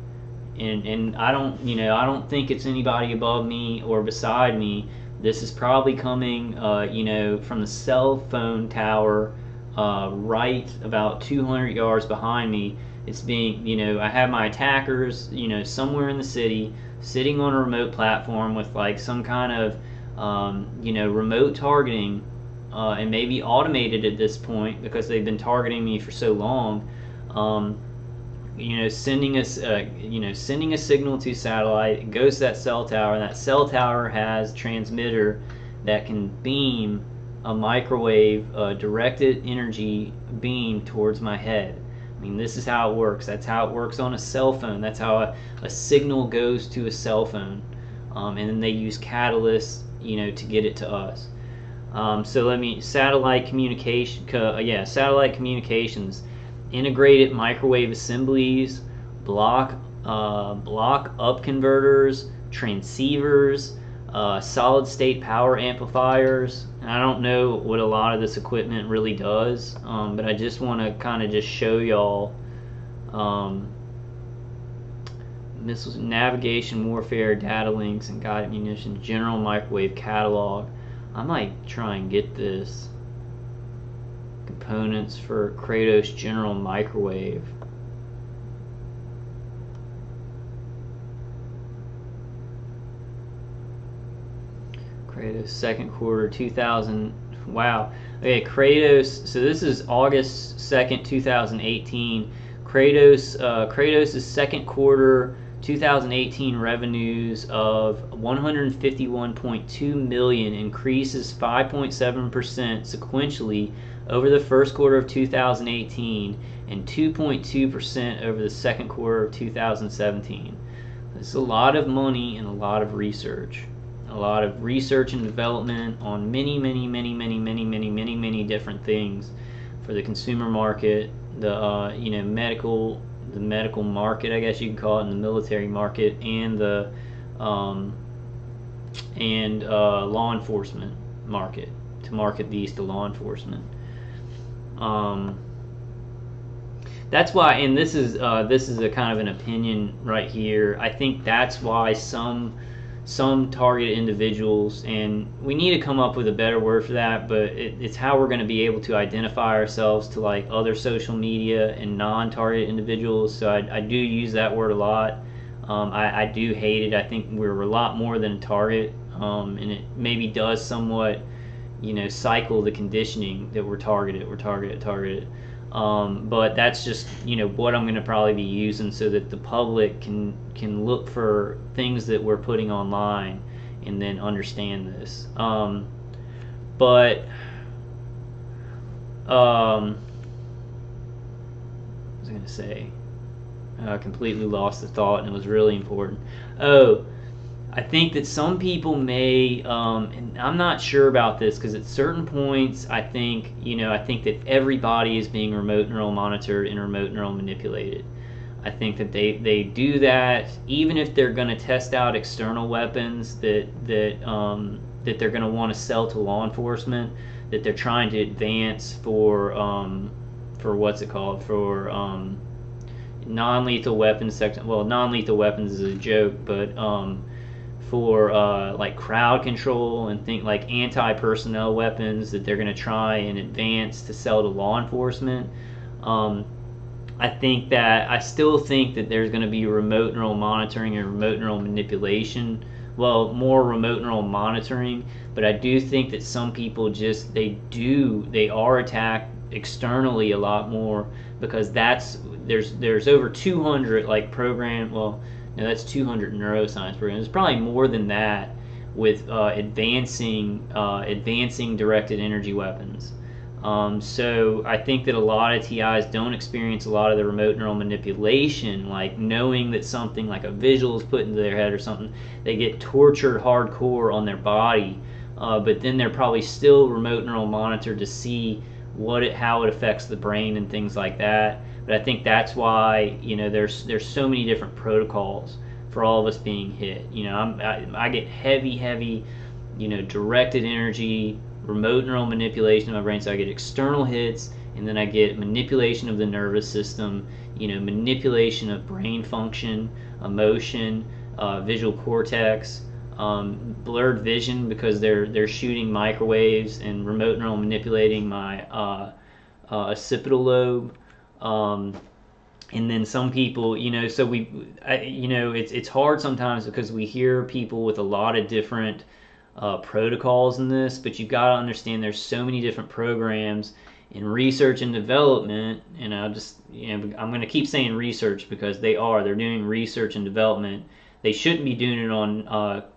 And I don't think it's anybody above me or beside me. This is probably coming, from the cell phone tower, right about 200 yards behind me. It's being, I have my attackers, somewhere in the city, sitting on a remote platform with like some kind of, remote targeting, and maybe automated at this point because they've been targeting me for so long. Sending a signal to satellite. It goes to that cell tower, and that cell tower has a transmitter that can beam a microwave directed energy beam towards my head. I mean, this is how it works. That's how it works on a cell phone. That's how a signal goes to a cell phone, and then they use catalysts, to get it to us. Satellite communication. Satellite communications. Integrated microwave assemblies, block up converters, transceivers, solid state power amplifiers. And I don't know what a lot of this equipment really does, but I just want to kind of just show y'all missiles, navigation, warfare, data links, and guided munitions, general microwave catalog. I might try and get this. Components for Kratos General Microwave. Kratos second quarter 2000. Wow. Okay, Kratos. So this is August 2nd, 2018. Kratos' second quarter 2018 revenues of 151.2 million increases 5.7% sequentially over the first quarter of 2018 and 2.2% over the second quarter of 2017. This is a lot of money and a lot of research. A lot of research and development on many different things for the consumer market, the medical market, I guess you could call it, and the military market, and the law enforcement market, to market these to law enforcement. That's why, and this is a kind of an opinion right here. I think that's why some targeted individuals, and we need to come up with a better word for that, but it's how we're going to be able to identify ourselves to like other social media and non-targeted individuals. So I do use that word a lot. I do hate it. I think we're a lot more than a target, and it maybe does somewhat, cycle the conditioning that we're targeted. But that's just what I'm going to probably be using so that the public can look for things that we're putting online and then understand this. But what was I going to say? I completely lost the thought, and it was really important. Oh, I think that some people may, and I'm not sure about this, because at certain points, I think that everybody is being remote neural monitored and remote neural manipulated. I think that they do that even if they're going to test out external weapons that they're going to want to sell to law enforcement, that they're trying to advance for what's it called, for non-lethal weapons section. Well, non-lethal weapons is a joke, but for like crowd control and like anti-personnel weapons that they're going to try and advance to sell to law enforcement. I still think that there's going to be remote neural monitoring and remote neural manipulation. Well, more remote neural monitoring, but I do think that some people they are attacked externally a lot more, because there's over 200 like no, that's 200 neuroscience programs. There's probably more than that with advancing directed energy weapons. So I think that a lot of TIs don't experience a lot of the remote neural manipulation, like knowing that something like a visual is put into their head or something. They get tortured hardcore on their body, but then they're probably still remote neural monitored to see how it affects the brain and things like that. But I think that's why there's so many different protocols for all of us being hit. I get heavy directed energy, remote neural manipulation of my brain. So I get external hits, and then I get manipulation of the nervous system, manipulation of brain function, emotion, visual cortex, blurred vision because they're shooting microwaves and remote neural manipulating my occipital lobe. And then some people, so it's hard sometimes because we hear people with a lot of different protocols in this, but you got to understand there's so many different programs in research and development, and I'm going to keep saying research because they're doing research and development. They shouldn't be doing it on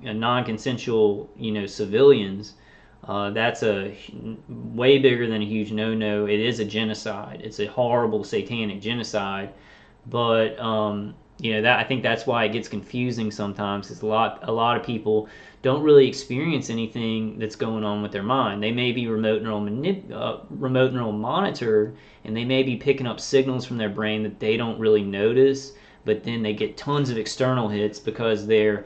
non-consensual, civilians. That's a way bigger than a huge no-no. It is a genocide. It's a horrible satanic genocide. But I think that's why it gets confusing sometimes. Because a lot of people don't really experience anything that's going on with their mind. They may be remote neural monitored, and they may be picking up signals from their brain that they don't really notice. But then they get tons of external hits because they're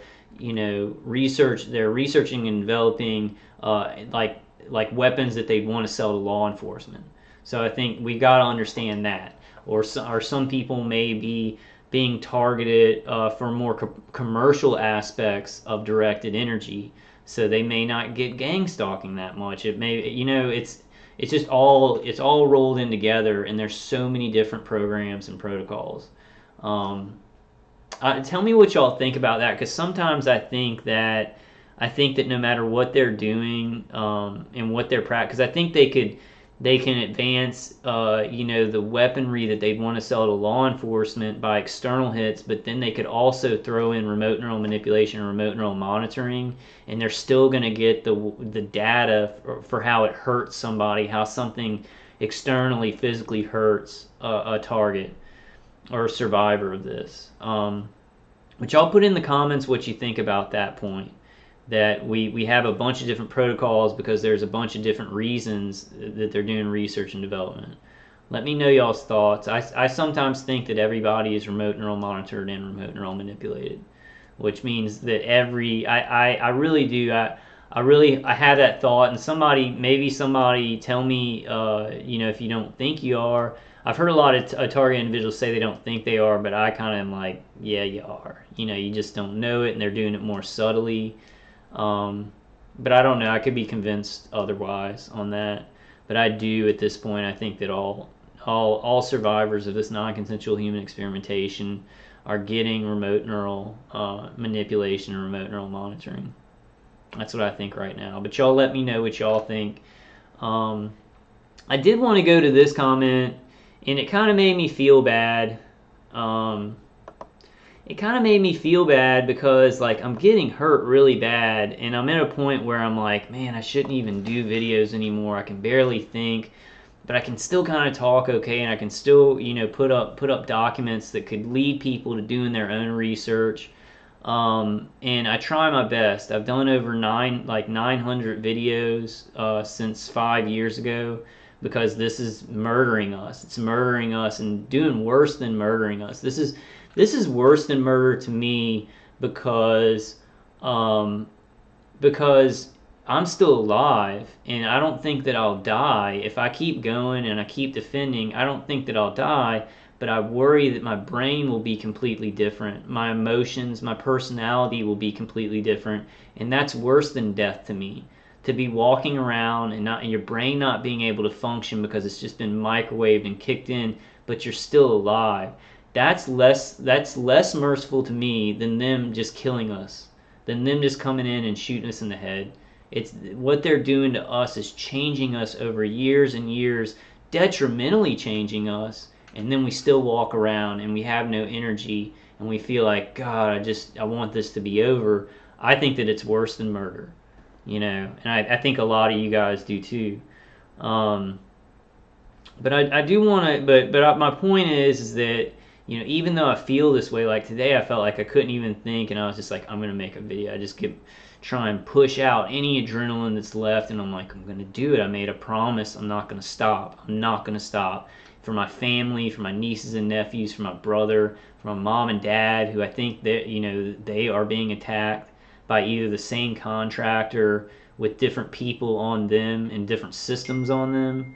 researching and developing like weapons that they want to sell to law enforcement. So I think we got to understand that. Or some people may be being targeted for more commercial aspects of directed energy, so they may not get gang stalking that much. It may, it's just all rolled in together, and there's so many different programs and protocols. Tell me what y'all think about that, because sometimes I think that no matter what they're doing and what they're because I think they can advance the weaponry that they want to sell to law enforcement by external hits, but then they could also throw in remote neural manipulation and remote neural monitoring, and they're still going to get the data for how it hurts somebody, how something externally physically hurts a target or a survivor of this. But y'all put in the comments what you think about that point. That we have a bunch of different protocols because there's a bunch of different reasons that they're doing research and development. Let me know y'all's thoughts. I sometimes think that everybody is remote neural monitored and remote neural manipulated, which means that I really do. I have that thought, and maybe somebody tell me, if you don't think you are. I've heard a lot of target individuals say they don't think they are, but I kind of am like, yeah, you are. You just don't know it, and they're doing it more subtly. But I don't know. I could be convinced otherwise on that. But I do at this point. I think that all survivors of this non-consensual human experimentation are getting remote neural manipulation and remote neural monitoring. That's what I think right now. But y'all let me know what y'all think. I did want to go to this comment, and it kind of made me feel bad. It kind of made me feel bad because like I'm getting hurt really bad, and I'm at a point where I'm like, man, I shouldn't even do videos anymore. I can barely think, but I can still kind of talk okay, and I can still put up documents that could lead people to doing their own research. And I try my best. I've done over 900 videos since 5 years ago, because this is murdering us. It's murdering us and doing worse than murdering us. This is worse than murder to me because I'm still alive, and I don't think that I'll die. If I keep going and I keep defending, I don't think that I'll die, but I worry that my brain will be completely different. My emotions, my personality will be completely different, and that's worse than death to me. To be walking around and your brain not being able to function because it's just been microwaved and kicked in, but you're still alive. That's less merciful to me than them just killing us, than them just coming in and shooting us in the head. It's what they're doing to us is changing us over years and years, detrimentally changing us, and then we still walk around and we have no energy and we feel like, God, I want this to be over. I think that it's worse than murder, and I think a lot of you guys do too. But I do want to, but my point is that, even though I feel this way, like today I felt like I couldn't even think, and I was just like, I'm going to make a video. I just try and push out any adrenaline that's left, and I'm like, I'm going to do it. I made a promise. I'm not going to stop. I'm not going to stop. For my family, for my nieces and nephews, for my brother, for my mom and dad, who I think that, they are being attacked by either the same contractor with different people on them and different systems on them.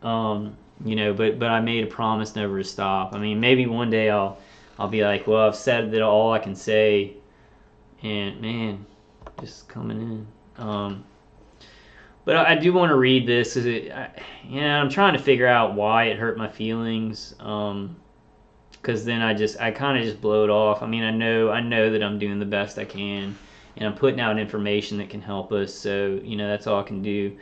But I made a promise never to stop. I mean, maybe one day I'll be like, well, I've said that all I can say, and man, just coming in. But I do want to read this because I'm trying to figure out why it hurt my feelings. Because then I kind of just blow it off. I mean, I know that I'm doing the best I can, and I'm putting out information that can help us. So that's all I can do.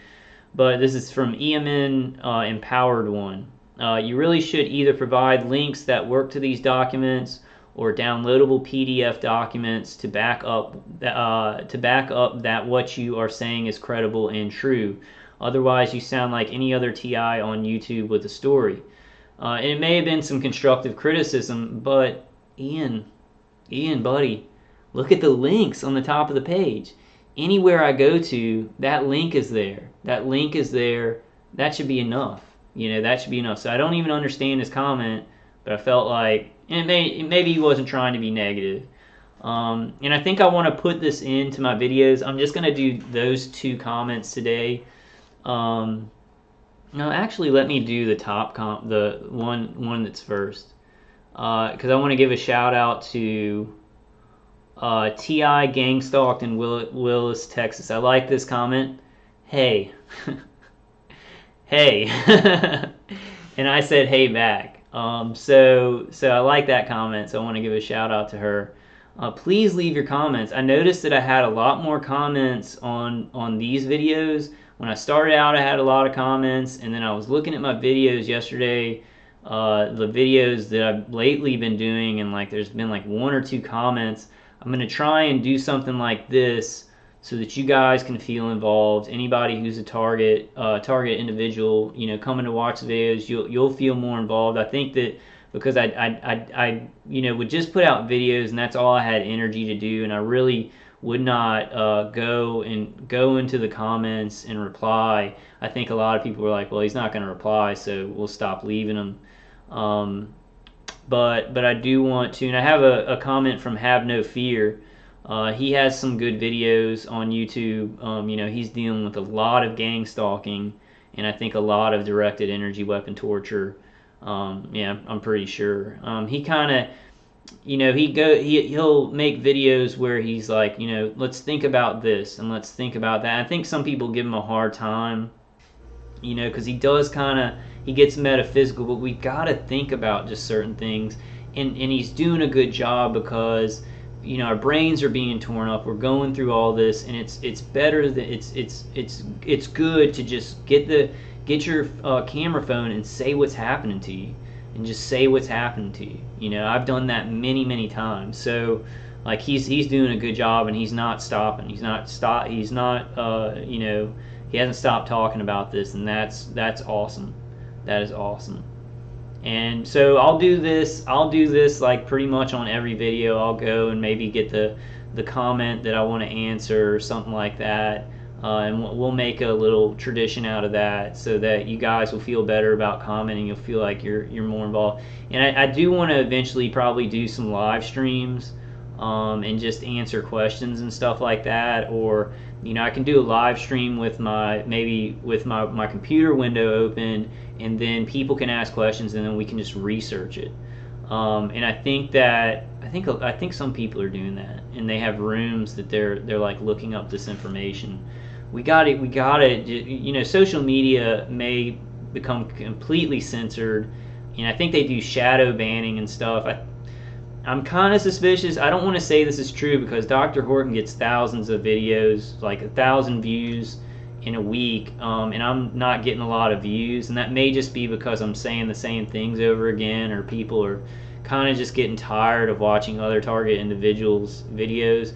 But this is from EMN Empowered One. You really should either provide links that work to these documents or downloadable PDF documents to back up that what you are saying is credible and true. Otherwise, you sound like any other TI on YouTube with a story. And it may have been some constructive criticism, but Ian, buddy, look at the links on the top of the page. Anywhere I go to, that link is there. That link is there. That should be enough. That should be enough. So I don't even understand his comment, but I felt like, and maybe he wasn't trying to be negative. And I think I want to put this into my videos. I'm just going to do those two comments today. No, actually, let me do the top the one that's first, because I want to give a shout out to TI Gang Stalked in Willis, Texas. I like this comment. Hey, hey, and I said hey back. So I like that comment. So I want to give a shout out to her. Please leave your comments. I noticed that I had a lot more comments on these videos. When I started out, I had a lot of comments, and then I was looking at my videos yesterday, the videos that I've lately been doing, and there's been 1 or 2 comments. I'm gonna try and do something like this so that you guys can feel involved. Anybody who's a target individual, you know, coming to watch the videos, you'll feel more involved. I think that because I you know, would just put out videos and that's all I had energy to do, and I really would not go into the comments and reply. I think a lot of people were like, well, he's not going to reply, so we'll stop leaving him. But I do want to, and I have a comment from Have No Fear. He has some good videos on YouTube. You know, he's dealing with a lot of gang stalking, and I think a lot of directed energy weapon torture. Yeah, I'm pretty sure. He kind of, you know, he'll make videos where he's like, you know, let's think about this and let's think about that. I think some people give him a hard time, you know, because he does kind of, he gets metaphysical, but we got to think about just certain things, and he's doing a good job because, you know, our brains are being torn up. We're going through all this, and it's better that it's good to just get your camera phone and say what's happening to you, and just say what's happening to you. You know, I've done that many times. So like he's doing a good job, and he's not stopping. He's not you know, he hasn't stopped talking about this, and that's awesome. That is awesome. And so I'll do this like pretty much on every video. I'll go and maybe get the comment that I want to answer or something like that, and we'll make a little tradition out of that, so that you guys will feel better about commenting. You'll feel like you're more involved. And I do want to eventually probably do some live streams, and just answer questions and stuff like that. Or, you know, I can do a live stream with my computer window open, and then people can ask questions, and then we can just research it. And I think some people are doing that, and they have rooms that they're like looking up this information. We got it. You know, social media may become completely censored, and I think they do shadow banning and stuff. I'm kind of suspicious. I don't want to say this is true, because Dr. Horton gets thousands of videos, like 1,000 views in a week, and I'm not getting a lot of views, and that may just be because I'm saying the same things over again, or people are kind of just getting tired of watching other target individuals' videos.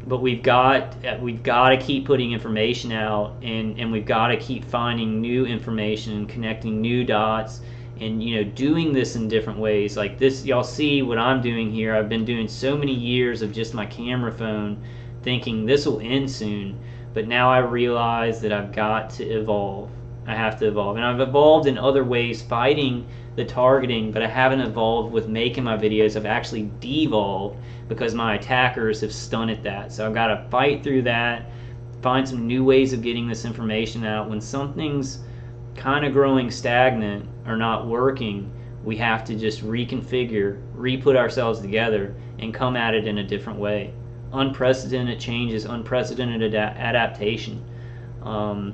But we've got to keep putting information out, and we've got to keep finding new information and connecting new dots, and, you know, doing this in different ways. Like this, y'all see what I'm doing here. I've been doing so many years of just my camera phone, thinking this will end soon. But now I realize that I've got to evolve. I have to evolve. And I've evolved in other ways fighting the targeting, but I haven't evolved with making my videos. I've actually devolved because my attackers have stunted that. So I've got to fight through that, find some new ways of getting this information out. When something's kind of growing stagnant or not working, we have to just reconfigure, re-put ourselves together, and come at it in a different way. Unprecedented changes, unprecedented adaptation, and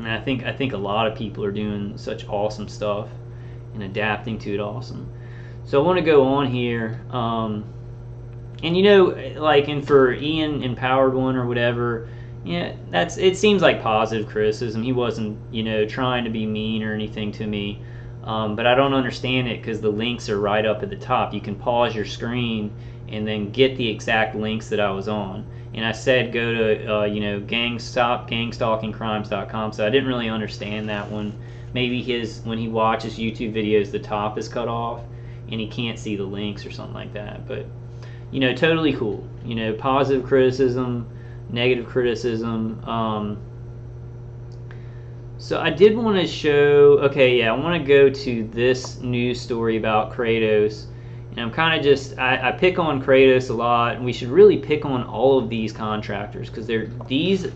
I think a lot of people are doing such awesome stuff and adapting to it awesome. So I want to go on here, and, you know, like, and for Ian Empowered One or whatever, yeah, it seems like positive criticism. He wasn't, you know, trying to be mean or anything to me, but I don't understand it, because the links are right up at the top. You can pause your screen and then get the exact links that I was on. And I said go to you know, gangstalkingcrimes.com, so I didn't really understand that one. Maybe when he watches YouTube videos, the top is cut off and he can't see the links or something like that. But, you know, totally cool. You know, positive criticism, negative criticism. So I did want to show, okay, yeah, I want to go to this news story about Kratos. And I'm kind of just, I pick on Kratos a lot, and we should really pick on all of these contractors, because they're these,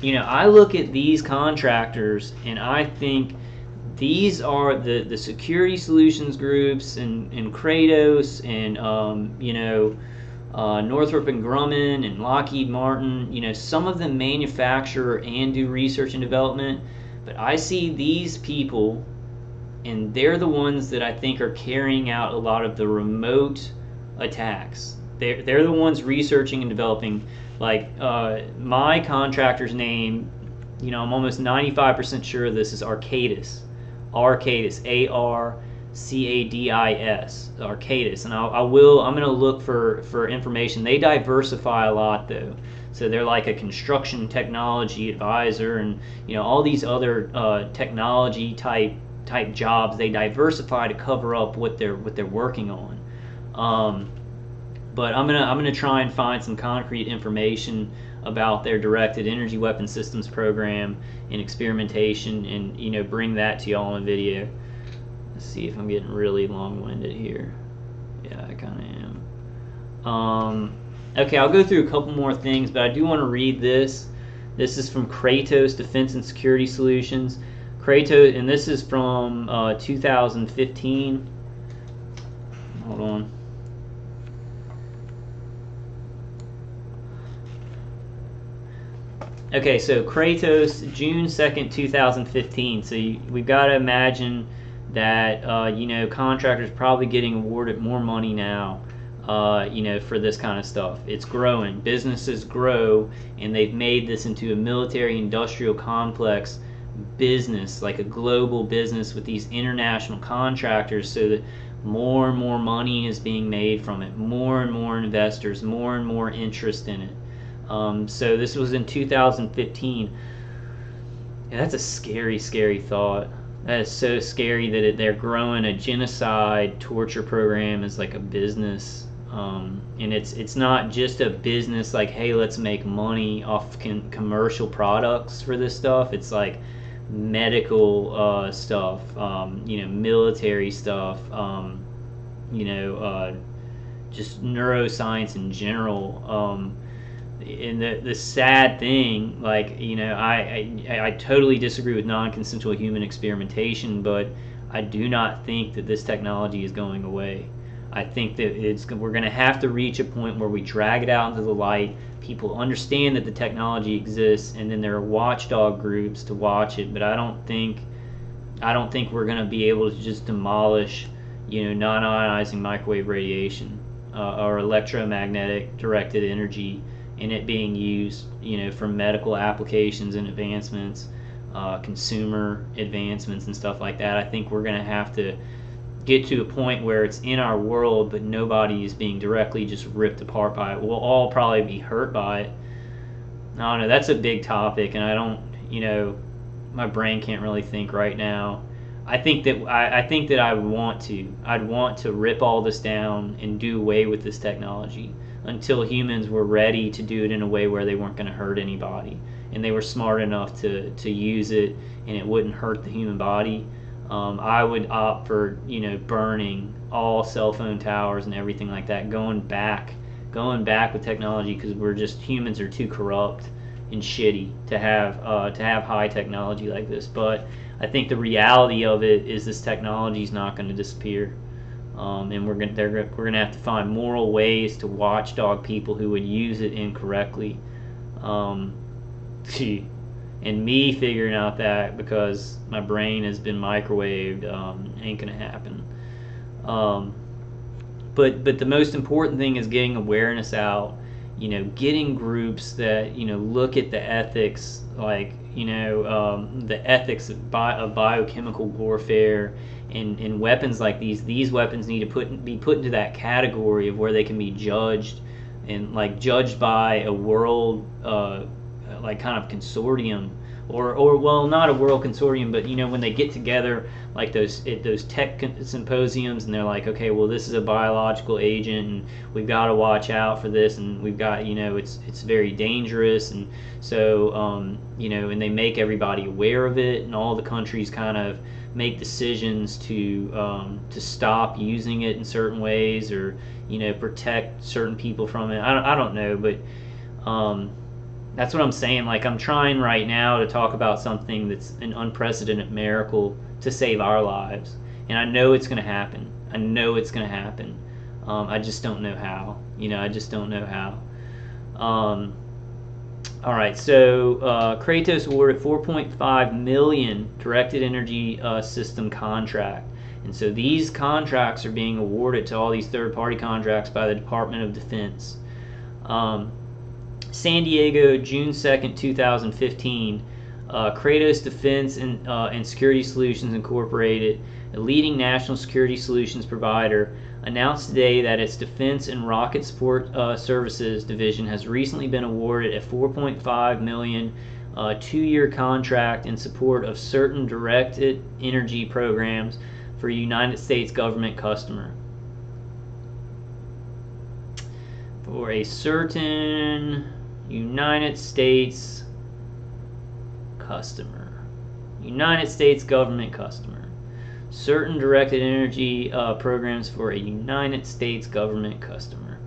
you know, I look at these contractors and I think these are the security solutions groups, and Kratos, and you know, Northrop and Grumman and Lockheed Martin. You know, some of them manufacture and do research and development, but I see these people, and they're the ones that I think are carrying out a lot of the remote attacks. They're the ones researching and developing. Like, my contractor's name, you know, I'm almost 95% sure this is Arcadis. Arcadis, CADIS, or CADIS, and I'm going to look for information. They diversify a lot though, so they're like a construction technology advisor, and all these other technology type jobs. They diversify to cover up what they're working on. But I'm gonna try and find some concrete information about their directed energy weapon systems program and experimentation, and bring that to y'all in a video. Let's see if I'm getting really long-winded here. Yeah, I kind of am. Okay, I'll go through a couple more things, but I do want to read this. This is from Kratos Defense and Security Solutions. Kratos, and this is from 2015. Hold on. Okay, so Kratos, June 2nd, 2015. So we've got to imagine that contractors probably getting awarded more money now, for this kind of stuff. It's growing. Businesses grow, and they've made this into a military-industrial complex business, like a global business with these international contractors, so that more and more money is being made from it, more and more investors, more and more interest in it. So this was in 2015. And that's a scary, scary thought. That is so scary that they're growing a genocide torture program as like a business. And it's not just a business like, hey, let's make money off commercial products for this stuff. It's like medical stuff, military stuff, just neuroscience in general. And the sad thing, like, I totally disagree with non-consensual human experimentation, but I do not think that this technology is going away. I think that we're going to have to reach a point where we drag it out into the light. People understand that the technology exists, and then there are watchdog groups to watch it. But I don't think we're going to be able to just demolish, non-ionizing microwave radiation or electromagnetic directed energy, and it being used, for medical applications and advancements, consumer advancements and stuff like that. I think we're going to have to get to a point where it's in our world, but nobody is being directly just ripped apart by it. We'll all probably be hurt by it. I don't know. That's a big topic, and I don't, my brain can't really think right now. I think that I'd want to rip all this down and do away with this technology until humans were ready to do it in a way where they weren't going to hurt anybody, and they were smart enough to use it and it wouldn't hurt the human body. I would opt for burning all cell phone towers and everything like that, going back with technology, because humans are too corrupt and shitty to have high technology like this. But I think the reality of it is this technology is not going to disappear, and we're gonna have to find moral ways to watchdog people who would use it incorrectly. And me figuring out that, because my brain has been microwaved, ain't gonna happen. But the most important thing is getting awareness out. Getting groups that look at the ethics, like the ethics of biochemical warfare and weapons like these. These weapons need to be put into that category of where they can be judged, and like judged by a world like kind of consortium, or well, not a world consortium, but when they get together like those tech symposiums, and they're like, okay, well, this is a biological agent, and we've got to watch out for this, and we've got it's very dangerous, and so and they make everybody aware of it, and all the countries kind of make decisions to stop using it in certain ways, or protect certain people from it. I don't know, but that's what I'm saying. Like, I'm trying right now to talk about something that's an unprecedented miracle to save our lives, and I know it's going to happen. I know it's going to happen. I just don't know how. I just don't know how. All right, so Kratos awarded $4.5 million directed energy system contract, and so these contracts are being awarded to all these third-party contracts by the Department of Defense. San Diego, June 2nd, 2015. Kratos Defense and Security Solutions Incorporated, a leading national security solutions provider, announced today that its Defense and Rocket Support Services division has recently been awarded a $4.5 million two-year contract in support of certain directed energy programs for a United States government customer. For a certain United States customer. United States government customer. Certain directed energy programs for a United States government customer.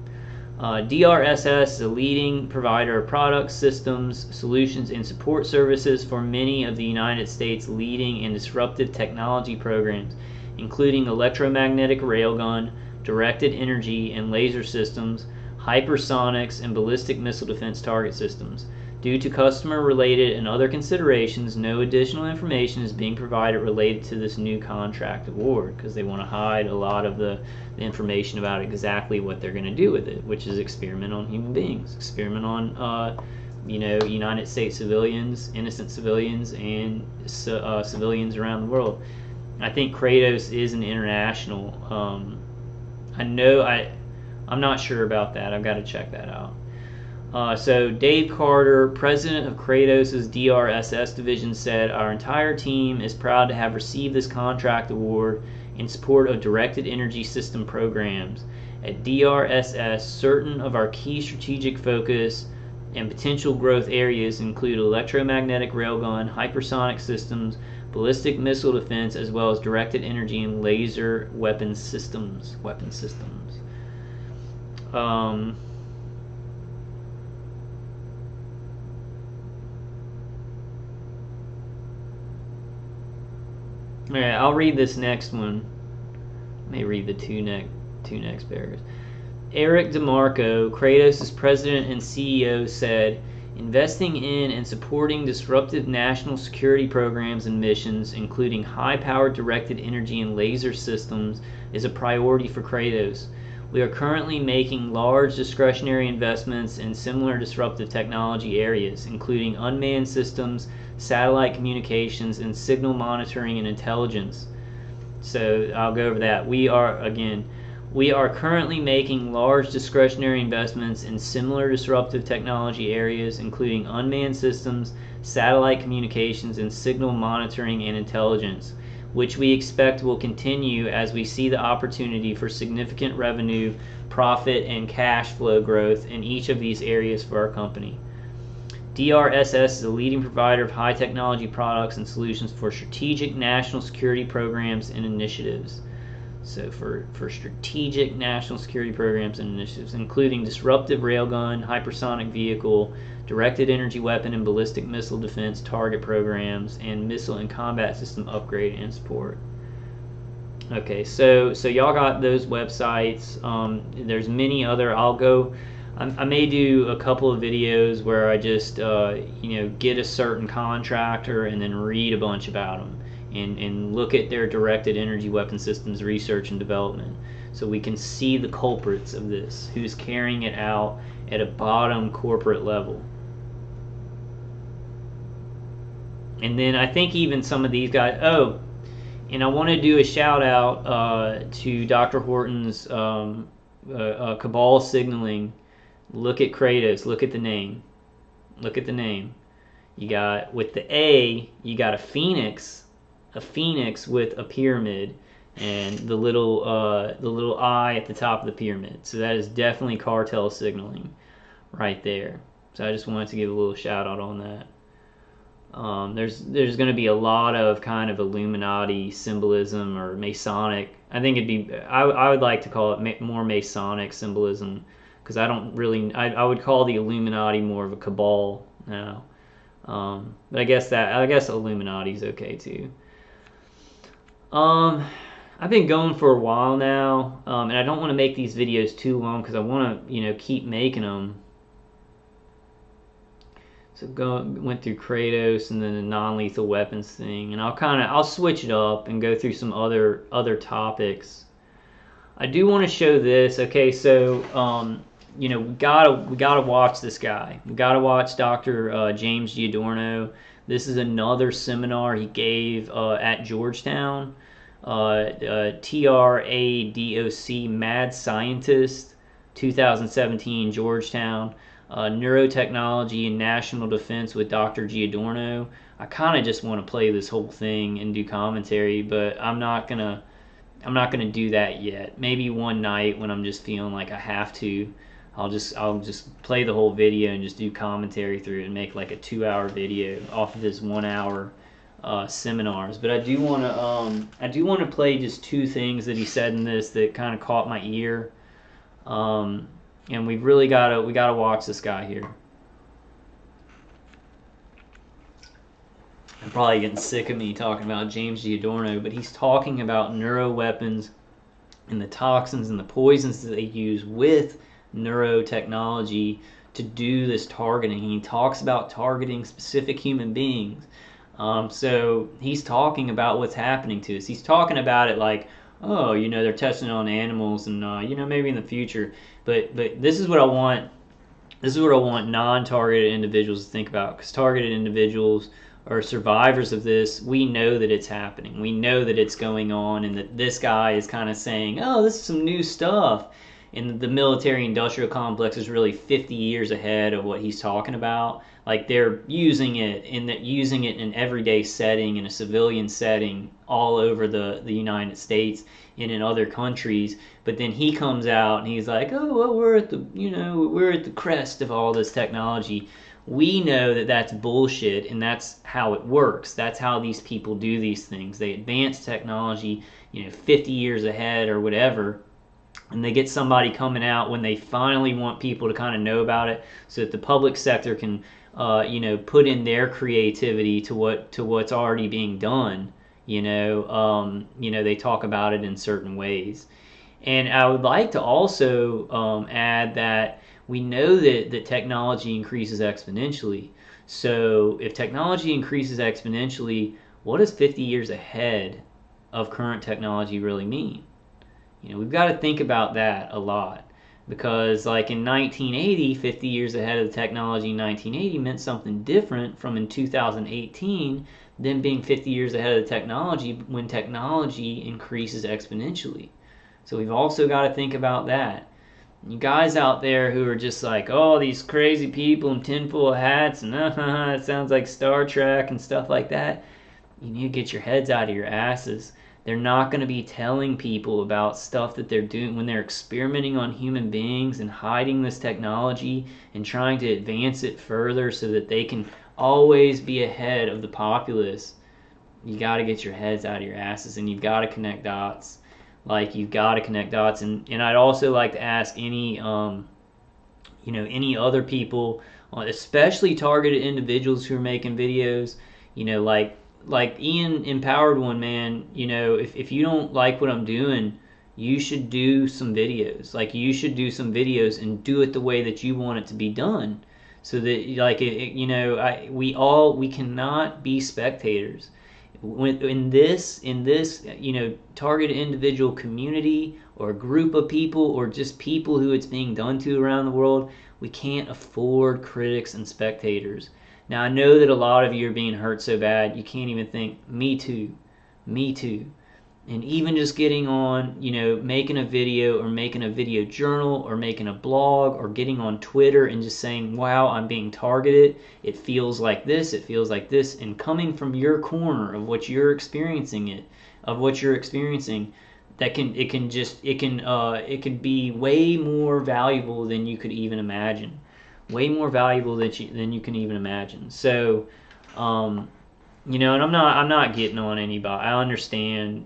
DRSS is a leading provider of products, systems, solutions, and support services for many of the United States' leading and disruptive technology programs, including electromagnetic railgun, directed energy and laser systems, hypersonics, and ballistic missile defense target systems. Due to customer-related and other considerations, no additional information is being provided related to this new contract award, because they want to hide a lot of the information about exactly what they're going to do with it, which is experiment on human beings, experiment on United States civilians, innocent civilians, and civilians around the world. I think Kratos is an international. I'm not sure about that. I've got to check that out. So Dave Carter, president of Kratos' DRSS division, said, "Our entire team is proud to have received this contract award in support of directed energy system programs. At DRSS, certain of our key strategic focus and potential growth areas include electromagnetic railgun, hypersonic systems, ballistic missile defense, as well as directed energy and laser weapon systems." Alright, I'll read this next one. I may read the two next paragraphs. Eric DeMarco, Kratos' president and CEO, said, "Investing in and supporting disruptive national security programs and missions, including high-powered directed energy and laser systems, is a priority for Kratos. We are currently making large discretionary investments in similar disruptive technology areas, including unmanned systems, satellite communications, and signal monitoring and intelligence." So I'll go over that. We are currently making large discretionary investments in similar disruptive technology areas, including unmanned systems, satellite communications, and signal monitoring and intelligence, which we expect will continue as we see the opportunity for significant revenue, profit, and cash flow growth in each of these areas for our company. DRSS is a leading provider of high technology products and solutions for strategic national security programs and initiatives. So for strategic national security programs and initiatives, including disruptive railgun, hypersonic vehicle, directed energy weapon and ballistic missile defense target programs, and missile and combat system upgrade and support. Okay, so y'all got those websites. There's many other. I may do a couple of videos where I just get a certain contractor and then read a bunch about them and look at their directed energy weapon systems research and development, so we can see the culprits of this, who's carrying it out at a bottom corporate level. And then I think even some of these guys. Oh, and I want to do a shout out to Dr. Horton's cabal signaling. Look at Kratos. Look at the name. Look at the name. You got, with the A, you got a phoenix with a pyramid, and the little eye at the top of the pyramid. So that is definitely cartel signaling, right there. So I just wanted to give a little shout out on that. There's going to be a lot of kind of Illuminati symbolism or Masonic. I think I would like to call it more Masonic symbolism, because I would call the Illuminati more of a cabal now. But I guess Illuminati's okay too. I've been going for a while now, and I don't want to make these videos too long because I want to keep making them. So went through Kratos and then the non-lethal weapons thing, and I'll switch it up and go through some other topics. I do want to show this. Okay, so we gotta watch this guy. We gotta watch Dr. James Giordano. This is another seminar he gave at Georgetown. TRADOC, Mad Scientist, 2017, Georgetown. Neurotechnology and National Defense with Dr. Giordano. I kind of just want to play this whole thing and do commentary, but I'm not gonna do that yet. Maybe one night when I'm just feeling like I have to, I'll just play the whole video and just do commentary through it and make like a 2-hour video off of his 1-hour seminars. But I do want to play just two things that he said in this that kind of caught my ear. And we gotta watch this guy here. I'm probably getting sick of me talking about James Giordano, but he's talking about neuroweapons and the toxins and the poisons that they use with neurotechnology to do this targeting. He talks about targeting specific human beings. So he's talking about what's happening to us. He's talking about it like, oh, they're testing on animals, and maybe in the future. But this is what I want. This is what I want non-targeted individuals to think about, because targeted individuals are survivors of this. We know that it's happening. We know that it's going on, and that this guy is kind of saying, oh, this is some new stuff. And the military-industrial complex is really 50 years ahead of what he's talking about. Like, they're using it in an everyday setting, in a civilian setting, all over the United States and in other countries. But then he comes out and he's like, oh, well, we're at the crest of all this technology. We know that that's bullshit, and that's how it works. That's how these people do these things. They advance technology, 50 years ahead or whatever, and they get somebody coming out when they finally want people to kind of know about it, so that the public sector can, put in their creativity to what's already being done. They talk about it in certain ways. And I would like to also add that we know that technology increases exponentially. So if technology increases exponentially, what does 50 years ahead of current technology really mean? We've got to think about that a lot, because like in 1980, 50 years ahead of the technology in 1980 meant something different from in 2018 than being 50 years ahead of the technology when technology increases exponentially. So we've also got to think about that. You guys out there who are just like, oh, these crazy people in tinfoil hats and it sounds like Star Trek and stuff like that, you need to get your heads out of your asses. They're not going to be telling people about stuff that they're doing when they're experimenting on human beings and hiding this technology and trying to advance it further so that they can always be ahead of the populace. You got to get your heads out of your asses, and you've got to connect dots. Like, you've got to connect dots. And I'd also like to ask any other people, especially targeted individuals who are making videos, like Ian Empowered One, man, if you don't like what I'm doing, you should do some videos. Like, you should do some videos and do it the way that you want it to be done. So that, like, we cannot be spectators. In this targeted individual community or group of people, or just people who it's being done to around the world, we can't afford critics and spectators. Now, I know that a lot of you are being hurt so bad you can't even think, me too. And even just getting on, making a video or making a video journal or making a blog or getting on Twitter and just saying, wow, I'm being targeted. It feels like this. It feels like this. And coming from your corner of what you're experiencing, that it can be way more valuable than you could even imagine. Way more valuable than you can even imagine. So, and I'm not getting on anybody. I understand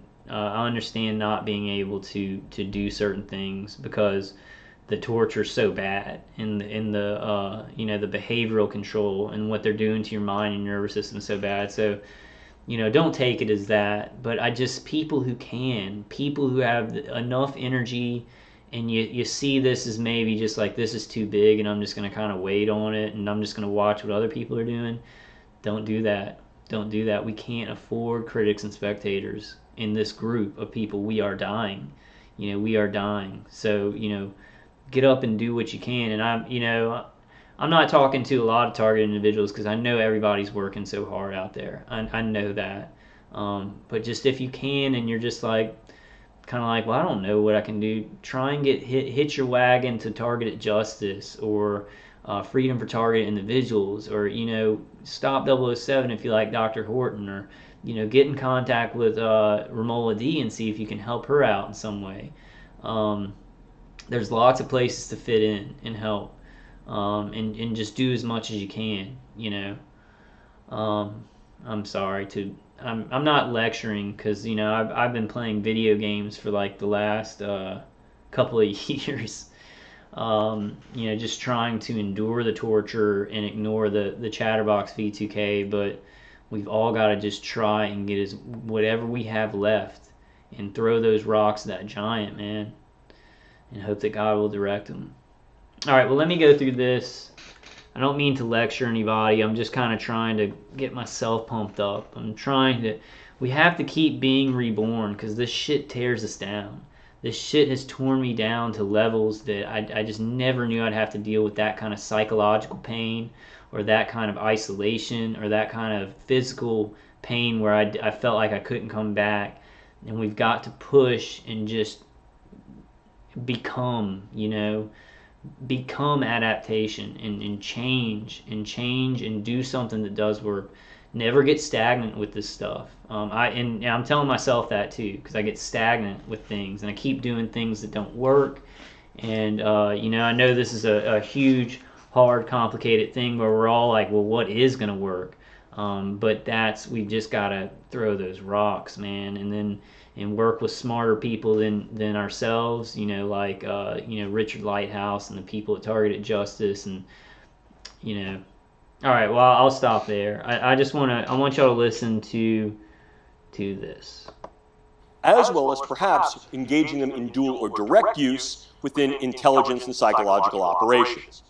not being able to do certain things because the torture's so bad, and the behavioral control and what they're doing to your mind and nervous system is so bad. So, don't take it as that. But people who have enough energy, and you see this as maybe just like, this is too big and I'm just going to kind of wait on it and I'm just going to watch what other people are doing. Don't do that. We can't afford critics and spectators in this group of people. We are dying. We are dying. So, get up and do what you can. And I'm not talking to a lot of target individuals because I know everybody's working so hard out there. I know that. But just if you can, and you're just like, kind of like, well, I don't know what I can do. Try and hit your wagon to Targeted Justice, or Freedom for Targeted Individuals, or Stop 007 if you like Dr. Horton, or get in contact with Romola D and see if you can help her out in some way. There's lots of places to fit in and help, and just do as much as you can. I'm sorry to. I'm not lecturing because I've been playing video games for like the last couple of years. Just trying to endure the torture and ignore the Chatterbox V2K, but we've all got to just try and get whatever we have left and throw those rocks at that giant, man, and hope that God will direct them. All right, well, let me go through this. I don't mean to lecture anybody. I'm just kind of trying to get myself pumped up. We have to keep being reborn because this shit tears us down. This shit has torn me down to levels that I just never knew I'd have to deal with, that kind of psychological pain, or that kind of isolation, or that kind of physical pain where I felt like I couldn't come back. And we've got to push and just become adaptation and change and do something that does work. Never get stagnant with this stuff. I'm telling myself that too, because I get stagnant with things and I keep doing things that don't work. And I know this is a huge, hard, complicated thing where we're all like, well, what is going to work? But we've just got to throw those rocks, man, and work with smarter people than ourselves, like Richard Lighthouse and the people at Targeted Justice, and all right, well, I'll stop there. I want y'all to listen to this, as well as perhaps engaging them in dual or direct use within intelligence and psychological operations.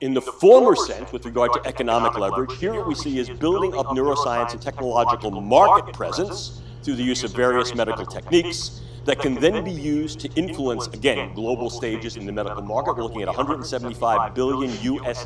In the former sense, with regard to economic leverage, here what we see is building up neuroscience and technological market presence through the use of various medical techniques that can then be used to influence, again, global stages in the medical market. We're looking at $175 billion US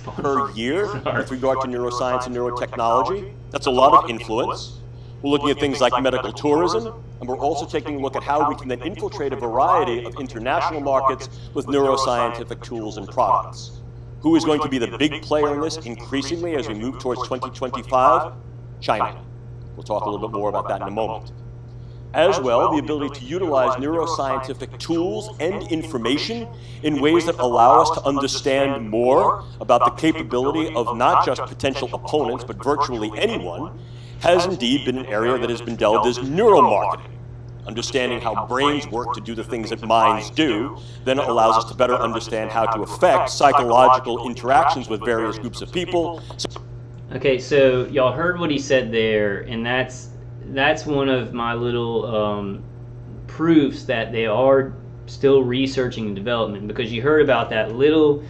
per year with regard to neuroscience and neurotechnology. That's a lot of influence. We're looking at things like medical tourism, and we're also taking a look at how we can then infiltrate a variety of international markets with neuroscientific tools and products. Who is going to be the big player in this increasingly as we move towards 2025? China. We'll talk a little bit more about that in a moment. As well, the ability to utilize neuroscientific tools and information in ways that allow us to understand more about the capability of not just potential opponents, but virtually anyone, has indeed been an area that has been delved as neuromarketing. Understanding how brains work to do the things that minds do then allows us to better understand how to affect psychological interactions with various groups of people. Okay, so y'all heard what he said there, and that's one of my little proofs that they are still researching and development, because you heard about that little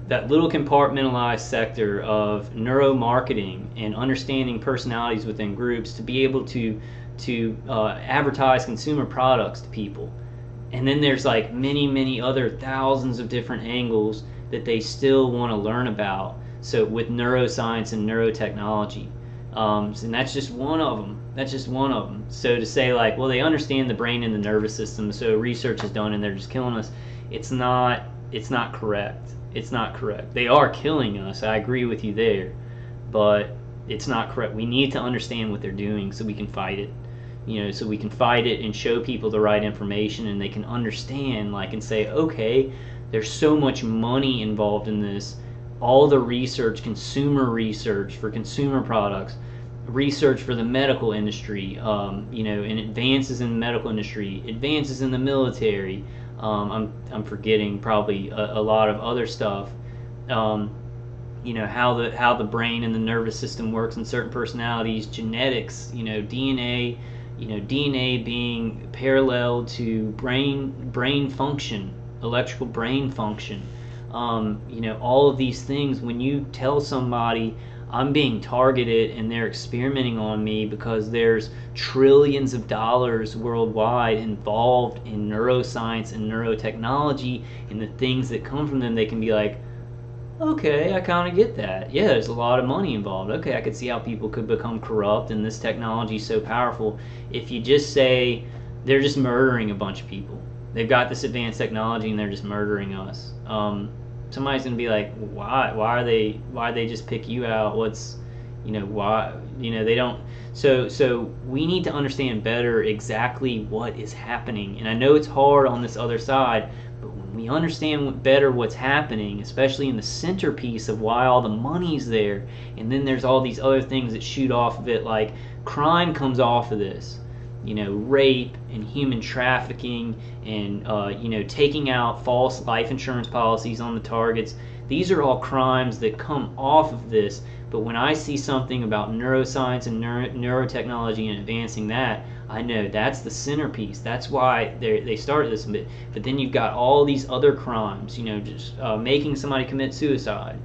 compartmentalized sector of neuromarketing and understanding personalities within groups to be able to advertise consumer products to people. And then there's like many other thousands of different angles that they still want to learn about. So with neuroscience and neurotechnology, and that's just one of them. So to say like, well, they understand the brain and the nervous system, so research is done and they're just killing us, it's not correct. It's not correct. They are killing us. I agree with you there, but it's not correct. We need to understand what they're doing so we can fight it. So we can fight it and show people the right information, and they can understand, like, and say, okay, there's so much money involved in this. All the research, consumer research for consumer products, research for the medical industry, and advances in the medical industry, advances in the military. I'm forgetting probably a lot of other stuff. How the brain and the nervous system works in certain personalities, genetics, DNA. DNA being parallel to brain function, electrical brain function. All of these things, when you tell somebody I'm being targeted and they're experimenting on me because there's trillions of dollars worldwide involved in neuroscience and neurotechnology and the things that come from them, they can be like, Okay, I kind of get that. Yeah, there's a lot of money involved. Okay, I could see how people could become corrupt, and this technology is so powerful. If you just say they're just murdering a bunch of people, they've got this advanced technology and they're just murdering us. Somebody's gonna be like, why? Why they just pick you out? What's, why? They don't. So we need to understand better exactly what is happening. And I know it's hard on this other side, but when we understand better what's happening, especially in the centerpiece of why all the money's there, and then there's all these other things that shoot off of it, like crime comes off of this. Rape and human trafficking and, taking out false life insurance policies on the targets. These are all crimes that come off of this. But when I see something about neuroscience and neurotechnology and advancing that, I know that's the centerpiece. That's why they started this bit. But then you've got all these other crimes, just making somebody commit suicide,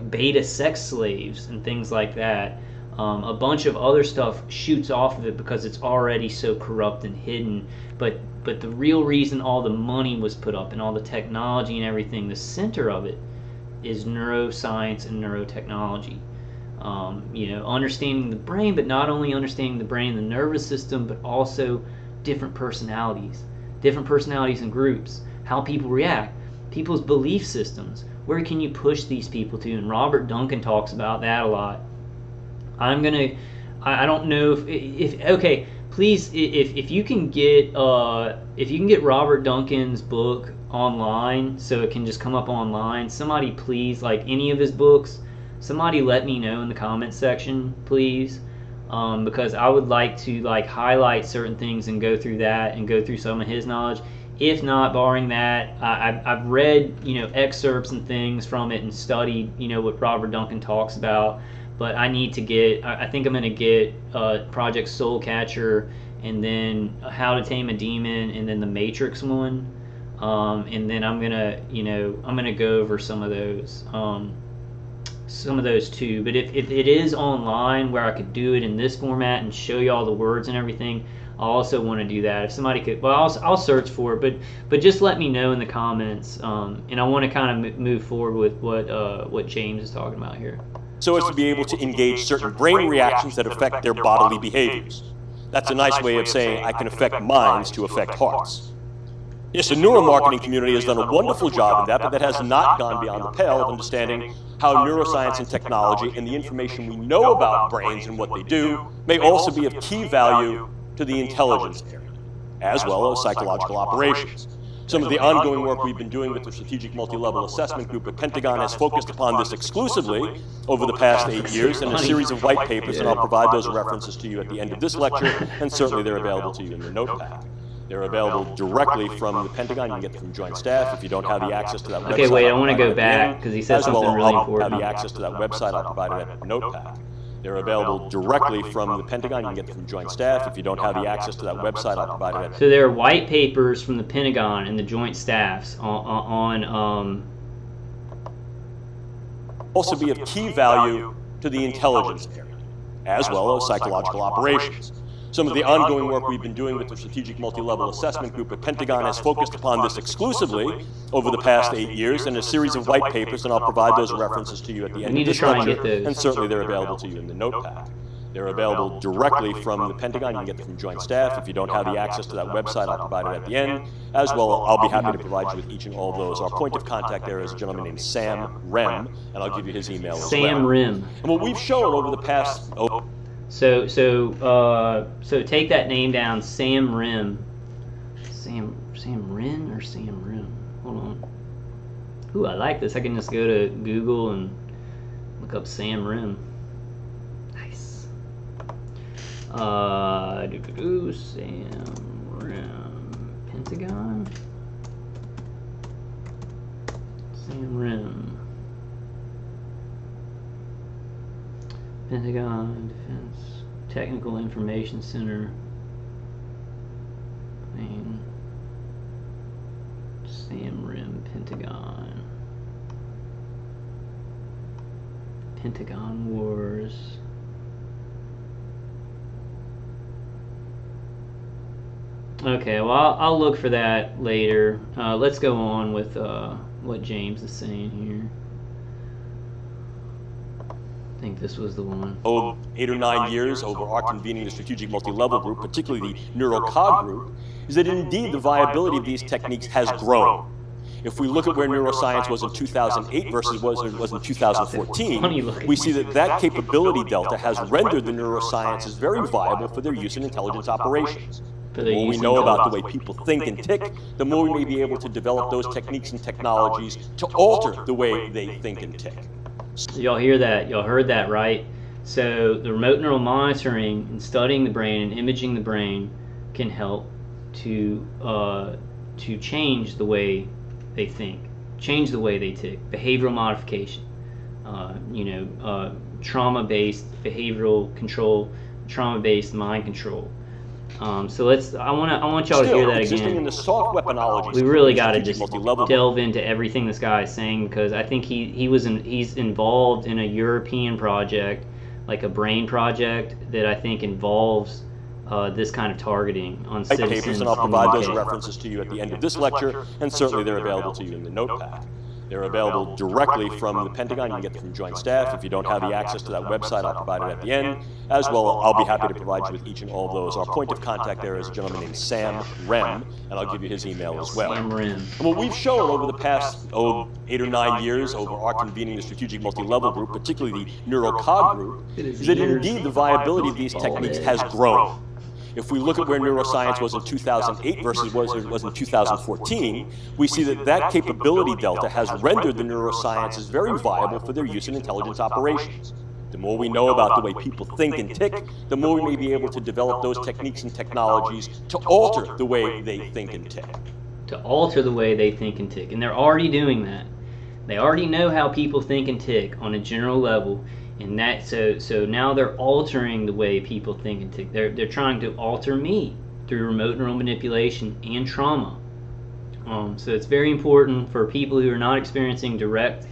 beta sex slaves and things like that. A bunch of other stuff shoots off of it because it's already so corrupt and hidden. But the real reason all the money was put up and all the technology and everything, the center of it is neuroscience and neurotechnology. Understanding the brain, but not only understanding the brain, the nervous system, but also different personalities in groups, how people react, people's belief systems. Where can you push these people to? And Robert Duncan talks about that a lot. I don't know if okay, please, if you can get Robert Duncan's book online, so it can just come up online. Somebody please, like any of his books, somebody let me know in the comments section, please, because I would like to highlight certain things and go through that and go through some of his knowledge. If not, barring that, I've read excerpts and things from it and studied what Robert Duncan talks about. But I need to get, I think I'm going to get Project Soul Catcher, and then How to Tame a Demon, and then the Matrix one. And then I'm going to go over some of those too. But if it is online where I could do it in this format and show you all the words and everything, I also want to do that. If somebody could, well, I'll search for it, but just let me know in the comments. And I want to kind of move forward with what James is talking about here. So as to be able to engage certain brain reactions that affect their bodily behaviors. That's a nice way of saying I can affect minds to affect hearts. Yes, the neuromarketing community has done a wonderful job in that, but that has not gone beyond the pale of understanding how neuroscience and technology and the information we know about brains and what they do may also be of key value to the intelligence area, as well as psychological operations. Some of the ongoing work we've been doing with the Strategic Multi-Level Assessment Group at Pentagon has focused upon this exclusively over the past 8 years in a series of white papers, and I'll provide those references to you at the end of this lecture, and certainly they're available to you in the notepad. They're available directly from the Pentagon. You can get them from Joint Staff. If you don't have the access to that website, okay, wait, I want to go back because he said something really important. Have the access to that website, I'll provide it at the notepad. They're available directly from the Pentagon. You can get them from Joint Staff. If you don't have the access to that website, I'll provide it at. So there are white papers from the Pentagon and the Joint Staffs on also be of key value to the intelligence area, as well as psychological operations. Some of the ongoing work we've been doing with the Strategic Multi-Level Assessment Group at Pentagon has focused upon this exclusively over the past 8 years in a series of white papers, and I'll provide those references to you at the end of this lecture, and certainly they're available to you in the notepad. They're available directly from the Pentagon. You can get them from Joint Staff. If you don't have the access to that website, I'll provide it at the end. As well, I'll be happy to provide you with each and all of those. Our point of contact there is a gentleman named Sam Rem, and I'll give you his email as well. Sam Rem. And what we've shown over the past... So take that name down, Sam Rem. Sam Ren or Sam Rem? Hold on. Ooh, I like this. I can just go to Google and look up Sam Rem. Nice. Sam Rem. Pentagon. Sam Rem. Pentagon Defense Technical Information Center. Sam Rem, Pentagon. Pentagon Wars. Okay, well, I'll look for that later. Let's go on with what James is saying here. I think this was the one. 8 or 9 years over our convening the strategic multi-level group, particularly the neurocog group, is that indeed the viability of these techniques has grown. If we look at where neuroscience was in 2008 versus what it was in 2014, we see that that capability delta has rendered the neurosciences very viable for their use in intelligence operations. The more we know about the way people think and tick, the more we may be able to develop those techniques and technologies to alter the way they think and tick. Y'all hear that? Y'all heard that, right? So the remote neural monitoring and studying the brain and imaging the brain can help to change the way they think, change the way they tick, behavioral modification, trauma-based behavioral control, trauma-based mind control. So I want y'all to hear that again. In the soft weaponology, we really got to just delve into everything this guy is saying, because I think he's involved in a European project, like a brain project that I think involves this kind of targeting on citizens. Papers, and I'll provide those references to you at the end of this lecture, and certainly they're available to you in the notepad. They're available directly from the Pentagon. You can get them from Joint Staff. If you don't have the access to that website, I'll provide it at the end. As well, I'll be happy to provide you with each and all of those. Our point of contact there is a gentleman named Sam Rem, and I'll give you his email as well. Sam Rem. And what we've shown over the past 8 or 9 years over our convening the strategic multi-level group, particularly the neurocog group, is that indeed the viability of these techniques has grown. If we look at where neuroscience was in 2008 versus what it was in 2014, we see that that capability delta has rendered the neurosciences very viable for their use in intelligence operations. The more we know about the way people think and tick, the more we may be able to develop those techniques and technologies to alter the way they think and tick. To alter the way they think and tick. And they're already doing that. They already know how people think and tick on a general level. And that so now they're altering the way people think and tick. They're trying to alter me through remote neural manipulation and trauma. So it's very important for people who are not experiencing direct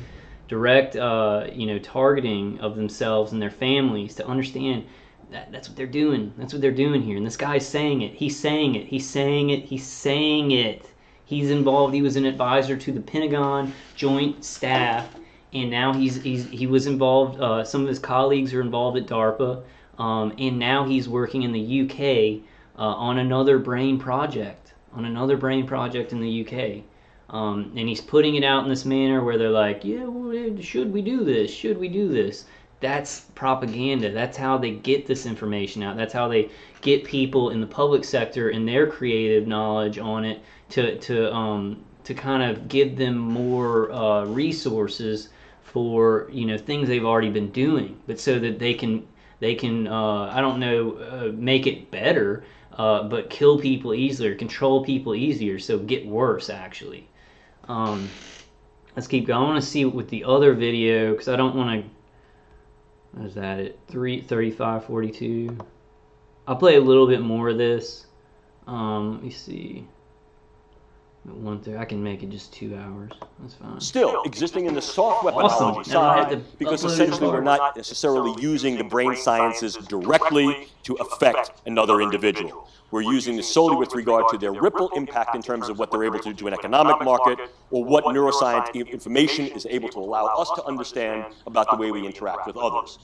targeting of themselves and their families to understand that that's what they're doing. That's what they're doing here. And this guy's saying it. He's saying it. He's saying it. He's saying it. He's involved. He was an advisor to the Pentagon Joint Staff. And now he was involved, some of his colleagues are involved at DARPA, and now he's working in the UK on another brain project in the UK. And he's putting it out in this manner where they're like, yeah, well, should we do this? Should we do this? That's propaganda. That's how they get this information out. That's how they get people in the public sector and their creative knowledge on it to kind of give them more resources for things they've already been doing, but so that they can I don't know, make it better, but kill people easier, control people easier, so get worse actually. Let's keep going. I want to see with the other video because I don't want to. What is that? At 3:35:42. I'll play a little bit more of this. Let me see. I can make it just 2 hours. That's fine. Still existing in the soft weaponology side, because essentially we're not necessarily using the brain sciences directly to affect another individual. We're using this solely with regard to their ripple impact in terms of what they're able to do to an economic market, or what neuroscience information is able to allow us to understand about the way we interact with others.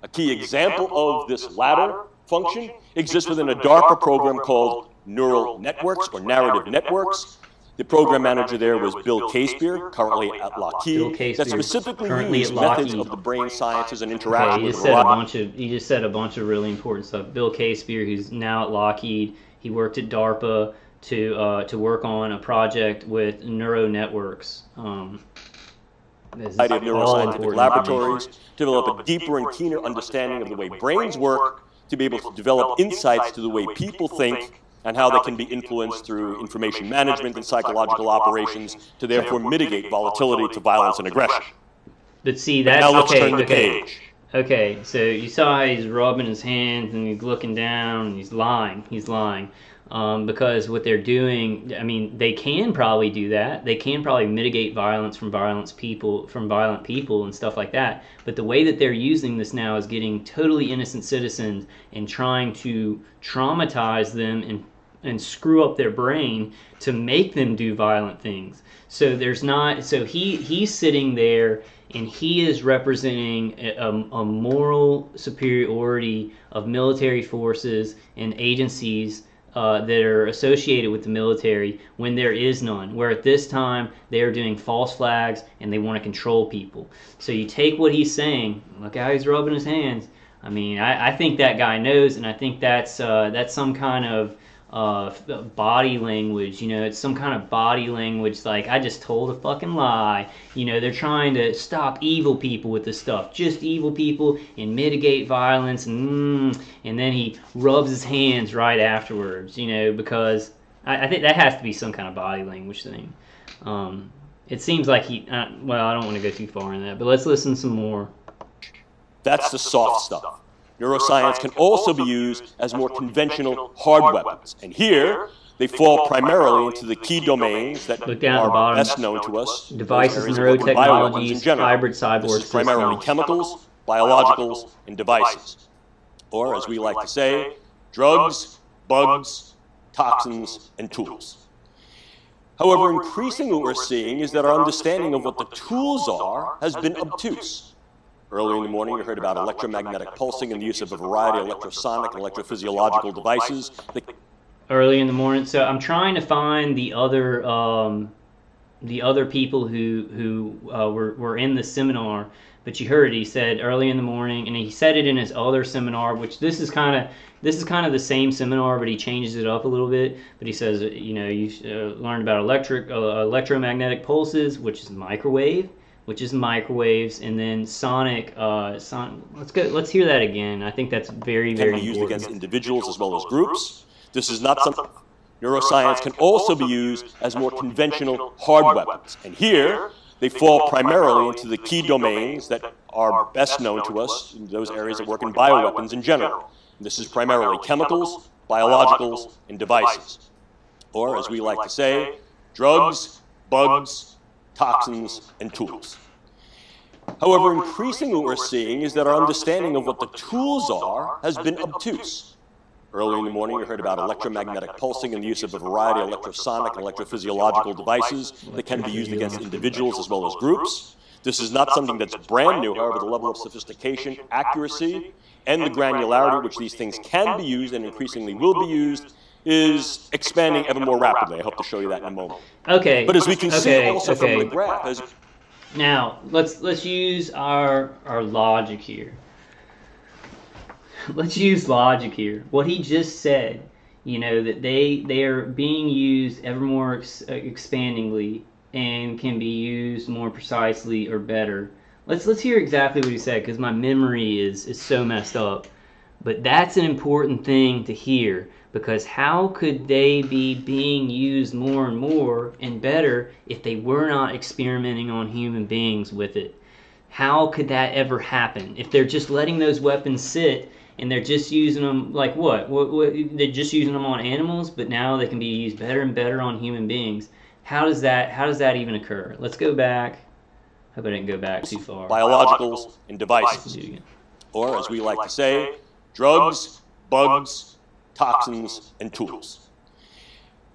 A key example of this latter function exists within a DARPA program called Neural Networks, or Narrative Networks. The program manager there was Bill Casebeer, currently at Lockheed, that specifically used methods of the brain sciences and interaction with he just said a bunch of really important stuff. Bill Casebeer, who's now at Lockheed, he worked at DARPA to work on a project with Neural Networks. Of neuroscientific laboratories, to develop a deeper and keener understanding of the way brains work, to be able to develop insights to the way people think, and how they can be influenced through information management and psychological operations to therefore mitigate volatility to violence and aggression. But see, that's now let's turn the page. Okay, so you saw how he's rubbing his hands and he's looking down and he's lying. Because what they're doing, I mean, they can probably do that. They can probably mitigate violence from violent people and stuff like that. But the way that they're using this now is getting totally innocent citizens and trying to traumatize them and screw up their brain to make them do violent things. So there's not. So he's sitting there and he is representing a moral superiority of military forces and agencies that are associated with the military when there is none. Where at this time they are doing false flags and they want to control people. So you take what he's saying. Look how he's rubbing his hands. I mean, I think that guy knows, and I think that's some kind of body language. You know, it's some kind of body language. Like, I just told a fucking lie. You know, they're trying to stop evil people with this stuff, just evil people, and mitigate violence. And then he rubs his hands right afterwards. You know, because I think that has to be some kind of body language thing. It seems like he. Well, I don't want to go too far in that, but let's listen some more. That's the soft stuff. Neuroscience can also be used as more conventional hard weapons. And here, they fall primarily into the key domains that are best known to us. Devices, neurotechnologies, hybrid cyborg systems. This is primarily chemicals, biologicals, and devices. Or, as we like to say, drugs, bugs, toxins, and tools. However, increasingly what we're seeing is that our understanding of what the tools are has been obtuse. Earlier in the morning, you heard about electromagnetic pulsing and the use of a variety of electrosonic and electrophysiological devices. Early in the morning, so I'm trying to find the other people who were in the seminar. But you heard it. He said early in the morning, and he said it in his other seminar, which this is kind of the same seminar, but he changes it up a little bit. But he says, you know, you learned about electromagnetic pulses, which is microwaves, and then sonic. Let's hear that again. I think that's very, very important. Can be used against individuals as well as groups. This is not something. Neuroscience can also be used as more conventional hard weapons. And here, they fall primarily into the key domains that are best known to us, in those areas that work in bioweapons in general. And this is primarily chemicals, biologicals, and devices. Or, as we like to say, drugs, bugs, toxins, and tools. However, increasingly what we're seeing is that our understanding of what the tools are has been obtuse. Earlier in the morning, you heard about electromagnetic pulsing and the use of a variety of electrosonic and electrophysiological devices that can be used against individuals as well as groups. This is not something that's brand new, however, the level of sophistication, accuracy, and the granularity which these things can be used and increasingly will be used is expanding ever more rapidly. I hope to show you that in a moment. Okay. But as we can see also from the graph, now let's use our logic here. Let's use logic here. What he just said, you know, that they are being used ever more expandingly and can be used more precisely or better. Let's hear exactly what he said, because my memory is so messed up. But that's an important thing to hear, because how could they be being used more and more and better if they were not experimenting on human beings with it? How could that ever happen? If they're just letting those weapons sit and they're just using them, like what? They're just using them on animals, but now they can be used better and better on human beings. How does that even occur? Let's go back. Hope I didn't go back too far. Biologicals and devices. Or, as we like to say, drugs, bugs, toxins, and tools.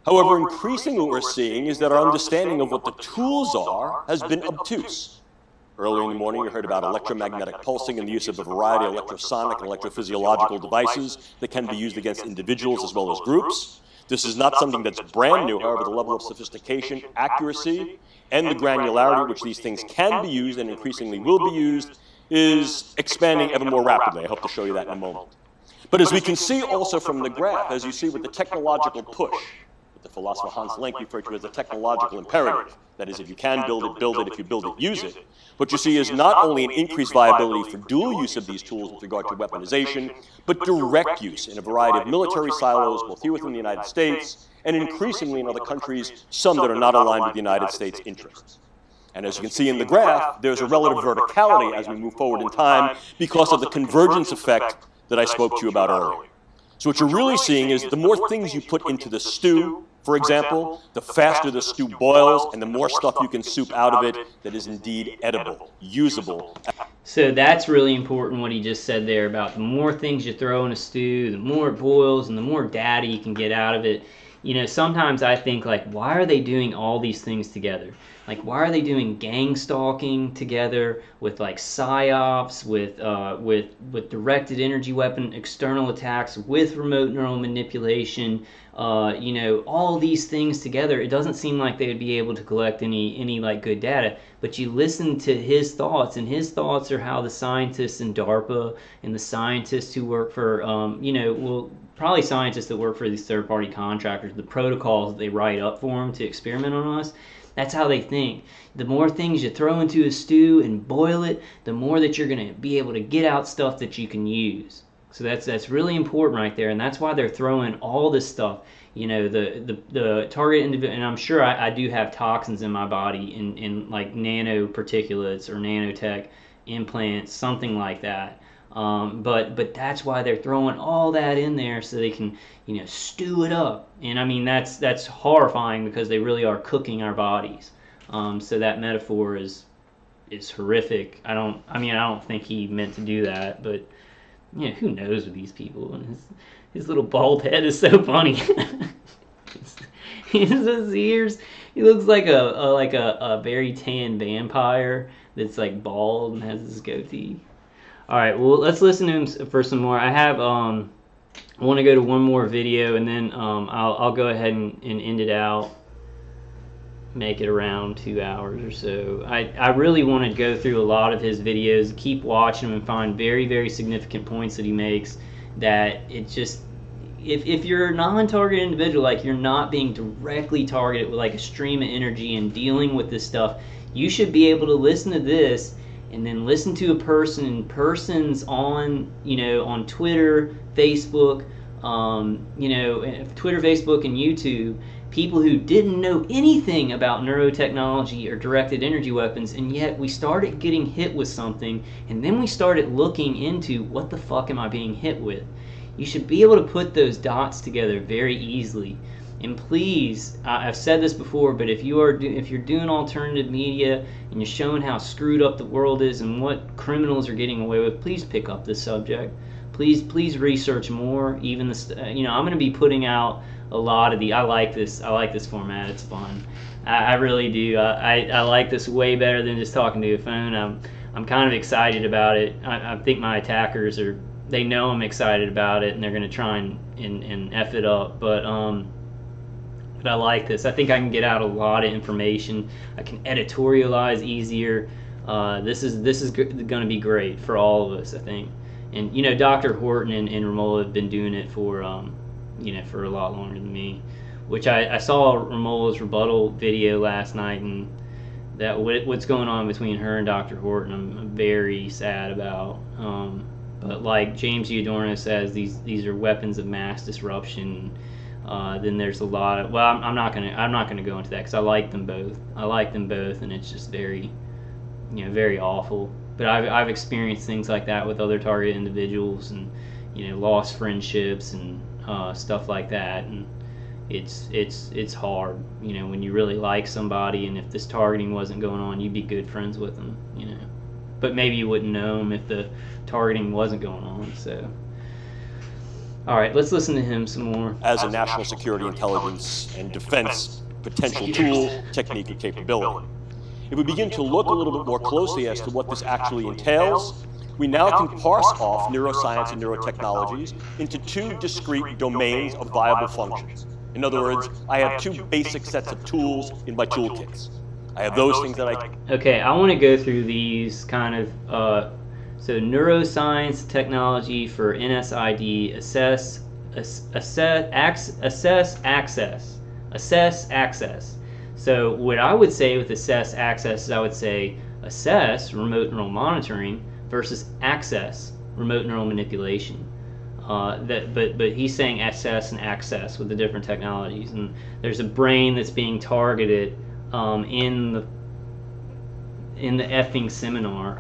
However, increasingly what we're seeing is that our understanding of what the tools are has been obtuse. Earlier in the morning, you heard about electromagnetic pulsing and the use of a variety of electrosonic and electrophysiological devices that can be used against individuals as well as groups. This is not something that's brand new, however, the level of sophistication, accuracy, and the granularity which these things can be used and increasingly will be used is expanding ever more rapidly. I hope to show you that in a moment. But as we can see also from the graph, as you see with the technological push, what the philosopher Hans Lenk referred to as the technological imperative, that is, if you can build it, if you build it, use it. What you see is not only an increased viability for dual use of these tools with regard to weaponization, but direct use in a variety of military silos, both here within the United States and increasingly in other countries, some that are not aligned with the United States' interests. And as you can see in the graph, there's a relative verticality as we move forward in time because of the convergence effect that I spoke to you about earlier. So what you're really seeing is the more things you put into the stew, For example, the faster the stew boils and the more stuff you can soup out of it that is indeed edible, usable. So that's really important what he just said there about the more things you throw in a stew, the more it boils and the more data you can get out of it. You know, sometimes I think, like, why are they doing all these things together? Like, why are they doing gang stalking together with, like, psyops, with directed energy weapon external attacks, with remote neural manipulation, you know, all these things together? It doesn't seem like they would be able to collect any like good data. But you listen to his thoughts, and his thoughts are how the scientists in DARPA and the scientists who work for, you know, well, probably scientists that work for these third-party contractors, the protocols that they write up for them to experiment on us, that's how they think. The more things you throw into a stew and boil it, the more that you're going to be able to get out stuff that you can use. So that's really important right there, and that's why they're throwing all this stuff. You know, the target individual, and I'm sure I do have toxins in my body in like nano-particulates or nanotech implants, something like that. But that's why they're throwing all that in there so they can, you know, stew it up. And I mean, that's horrifying because they really are cooking our bodies. So that metaphor is horrific. I don't think he meant to do that, but you know, who knows with these people? And his little bald head is so funny. His ears, he looks like a very tan vampire that's like bald and has this goatee. All right, well, let's listen to him for some more. I want to go to one more video, and then I'll go ahead and end it out. Make it around 2 hours or so. I really want to go through a lot of his videos, keep watching him, and find very, very significant points that he makes that it just, if you're a non-target individual, like you're not being directly targeted with like a stream of energy and dealing with this stuff, you should be able to listen to this and then listen to a persons on, you know, on Twitter, Facebook, you know, Twitter, Facebook, and YouTube, people who didn't know anything about neurotechnology or directed energy weapons, and yet we started getting hit with something, and then we started looking into what the fuck am I being hit with. You should be able to put those dots together very easily. And please, I've said this before, but if you're doing alternative media and you're showing how screwed up the world is and what criminals are getting away with, please pick up this subject. Please research more. Even this, you know, I'm going to be putting out a lot of the. I like this format. It's fun. I really do. I like this way better than just talking to a phone. I'm kind of excited about it. I think my attackers they know I'm excited about it, and they're going to try and F it up. But I like this. I think I can get out a lot of information. I can editorialize easier. This is going to be great for all of us, I think. And you know, Dr. Horton and Romola have been doing it for you know, for a lot longer than me. Which I saw Romola's rebuttal video last night, and that what's going on between her and Dr. Horton, I'm very sad about. But like James Giordano says, these are weapons of mass disruption. Then there's a lot of, well, I'm not gonna go into that because I like them both. And it's just very, you know, very awful. But I've experienced things like that with other target individuals, and you know, lost friendships and stuff like that. And it's hard, you know, when you really like somebody, and if this targeting wasn't going on, you'd be good friends with them, you know. But maybe you wouldn't know them if the targeting wasn't going on. So, all right, let's listen to him some more. As a national security, intelligence, and defense potential tool, technique, and capability. If we begin to look a little bit more closely as to what this actually entails, we now can parse off neuroscience and neurotechnologies into two discrete domains of viable functions. In other words, I have two basic sets of tools in my toolkits. I have those things that I... Okay, I want to go through these kind of... so neuroscience technology for NSID, assess access. So what I would say with assess access is I would say assess remote neural monitoring versus access remote neural manipulation. But he's saying assess and access with the different technologies, and there's a brain that's being targeted in the effing seminar.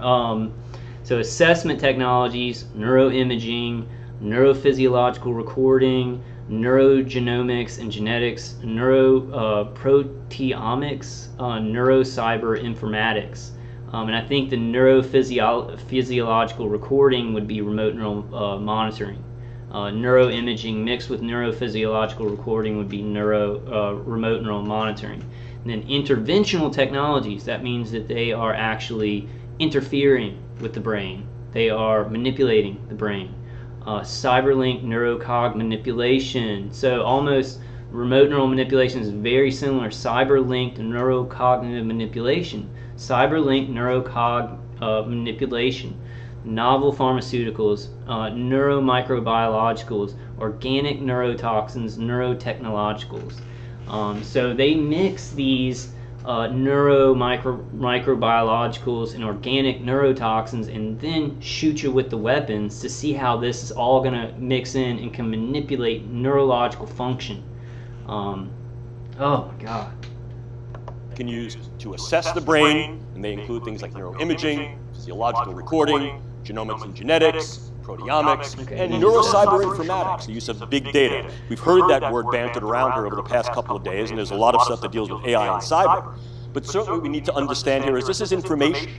So assessment technologies, neuroimaging, neurophysiological recording, neurogenomics and genetics, neuroproteomics, neurocyber informatics. And I think the neurophysiological recording would be remote neural monitoring. Neuroimaging mixed with neurophysiological recording would be remote neural monitoring. And then interventional technologies, that means that they are actually interfering with the brain. They are manipulating the brain. Cyberlink neurocog manipulation. So almost remote neural manipulation is very similar. Cyberlinked neurocognitive manipulation. Cyberlinked neurocog manipulation. Novel pharmaceuticals, neuromicrobiologicals, organic neurotoxins, neurotechnologicals. So they mix these microbiologicals and organic neurotoxins and then shoot you with the weapons to see how this is all going to mix in and can manipulate neurological function. Oh my God. Can use to assess the brain, and they include things like neuroimaging, physiological recording, genomics and genetics, proteomics, and neurocyber informatics, the use of big data. We've heard that word bantered around here over the past couple of days, and there's a lot of stuff that deals with AI and cyber. But certainly what we need to understand here is this is information.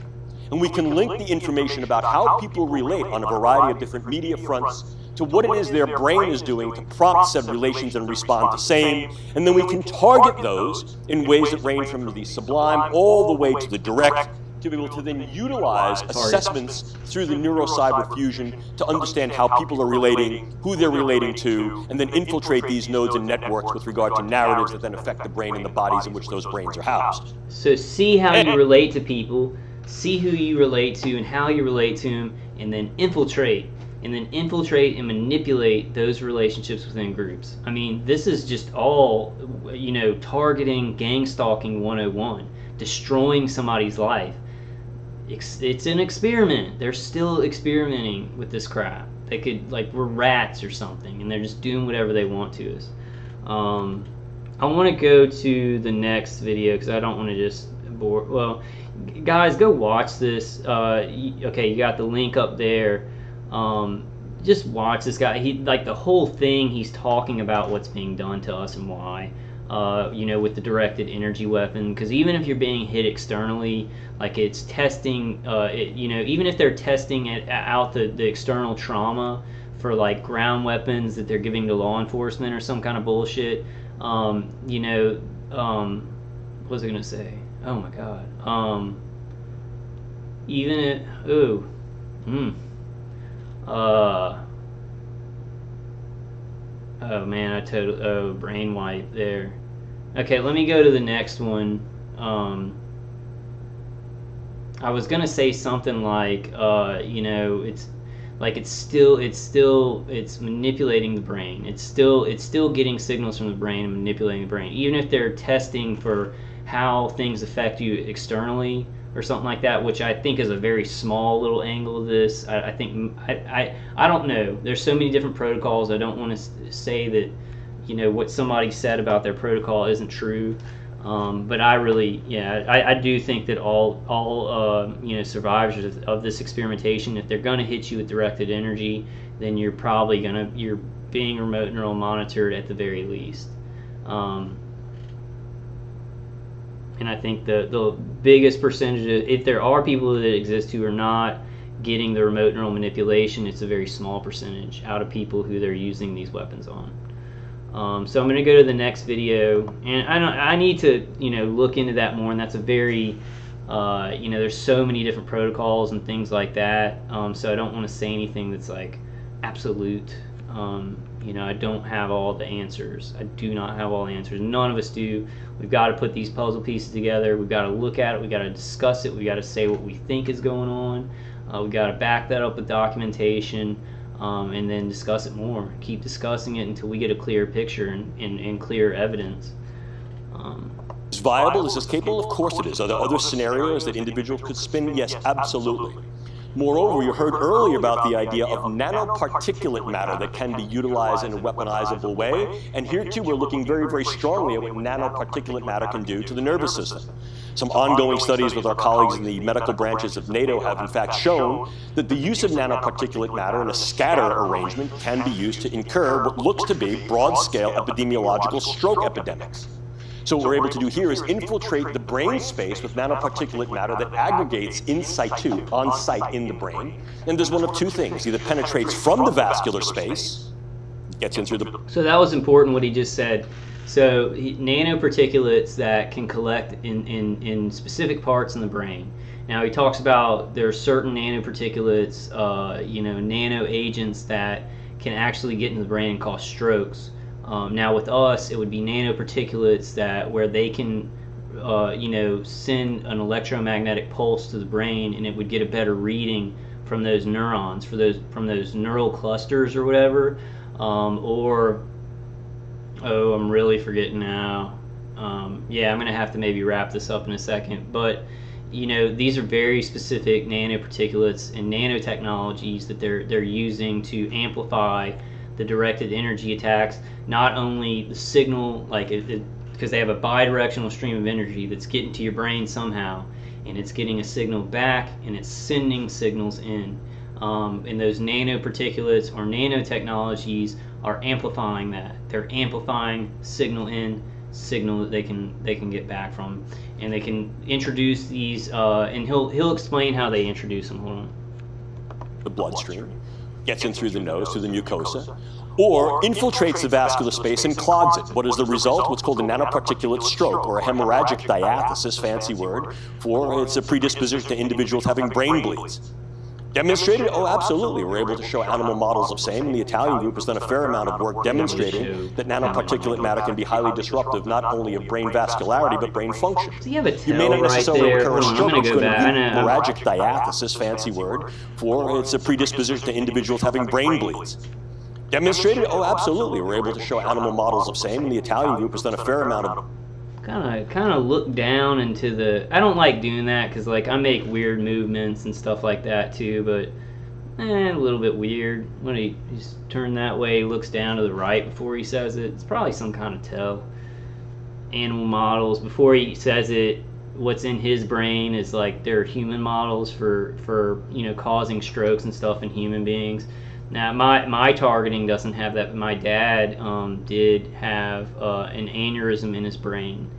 And we can link the information about how people relate on a variety of different media fronts to what it is their brain is doing to prompt said relations and respond to same. And then we can target those in ways that range from the sublime all the way to the direct, to be able to then utilize assessments through the neurocyber fusion to understand how people are relating, who they're relating to, and then infiltrate these nodes and networks with regard to narratives that then affect the brain and the bodies in which those brains are housed. So see how you relate to people, see who you relate to and how you relate to them, and then infiltrate and manipulate those relationships within groups. I mean, this is just all, you know, targeting gang stalking 101, destroying somebody's life. It's an experiment. They're still experimenting with this crap. They could, like, we're rats or something, and they're just doing whatever they want to us. I want to go to the next video because I don't want to just bore. Well, guys, go watch this. Okay, you got the link up there. Just watch this guy. He, like, the whole thing, he's talking about what's being done to us and why. You know, with the directed energy weapon, because even if you're being hit externally, like, it's testing, you know, even if they're testing out the external trauma for, like, ground weapons that they're giving to law enforcement or some kind of bullshit, you know, what was I gonna say? Oh my God. Even it, oh man, brain wipe there. Okay, let me go to the next one. I was gonna say something like, you know, it's manipulating the brain. It's still getting signals from the brain and manipulating the brain. Even if they're testing for how things affect you externally or something like that, which I think is a very small little angle of this. I don't know. There's so many different protocols. I don't want to say that, you know, what somebody said about their protocol isn't true. But I really, yeah, I do think that all you know, survivors of this experimentation, if they're going to hit you with directed energy, then you're probably you're being remote neural monitored at the very least. And I think the biggest percentage, if there are people that exist who are not getting the remote neural manipulation, it's a very small percentage out of people who they're using these weapons on. So I'm going to go to the next video, and I need to, you know, look into that more. And that's a very, you know, there's so many different protocols and things like that. So I don't want to say anything that's like absolute. You know, I don't have all the answers. I do not have all the answers. None of us do. We've got to put these puzzle pieces together. We've got to look at it. We've got to discuss it. We've got to say what we think is going on. We've got to back that up with documentation, and then discuss it more. Keep discussing it until we get a clear picture and clear evidence. Is viable? Is this capable? Of course it is. Are there other scenarios that individuals could spin? Yes, absolutely. Moreover, you heard earlier about the idea of nanoparticulate matter that can be utilized in a weaponizable way. And here, too, we're looking very, very strongly at what nanoparticulate matter can do to the nervous system. Some ongoing studies with our colleagues in the medical branches of NATO have, in fact, shown that the use of nanoparticulate matter in a scatter arrangement can be used to incur what looks to be broad-scale epidemiological stroke epidemics. So what we're able to do here is infiltrate the brain space with nanoparticulate matter that aggregates in situ, on site in the brain, and does one of two things. Either penetrates from the vascular space, gets in through the... So that was important what he just said. So nanoparticulates that can collect in specific parts in the brain. Now he talks about there are certain nanoparticulates, nano agents that can actually get into the brain and cause strokes. Now with us, it would be nanoparticulates that where they can, send an electromagnetic pulse to the brain, and it would get a better reading from those neurons, from those neural clusters or whatever. I'm really forgetting now. Yeah, I'm gonna have to maybe wrap this up in a second, but these are very specific nanoparticulates and nanotechnologies that they're using to amplify the directed energy attacks, not only the signal, because they have a bidirectional stream of energy that's getting to your brain somehow, and it's getting a signal back, and it's sending signals in. And those nanoparticulates or nanotechnologies are amplifying that. They're amplifying signal in, signal that they can get back from, and they can introduce these. And he'll explain how they introduce them. Hold on. The bloodstream gets in through the nose, through the mucosa, or infiltrates the vascular space and clogs it. What is the result? What's called a nanoparticulate stroke, or a hemorrhagic diathesis, fancy word, for it's a predisposition to individuals having brain bleeds. Demonstrated? Oh, absolutely. We're able to show animal models of same, and the Italian group has done a fair amount of work demonstrating that nanoparticulate matter can be highly disruptive, not only of brain vascularity, but brain function. So you have a You may not necessarily right incur a stroke, which is going to be hemorrhagic diathesis, fancy word, for it's a predisposition to individuals having brain bleeds. Demonstrated? Oh, absolutely. We're able to show animal models of same, and the Italian group has done a fair amount of... Kind of look down into the... I don't like doing that because I make weird movements and stuff like that too, but a little bit weird. When he's turned that way, he looks down to the right before he says it. It's probably some kind of tell. Animal models. Before he says it, what's in his brain is there are human models for causing strokes and stuff in human beings. Now, my targeting doesn't have that, but my dad did have an aneurysm in his brain,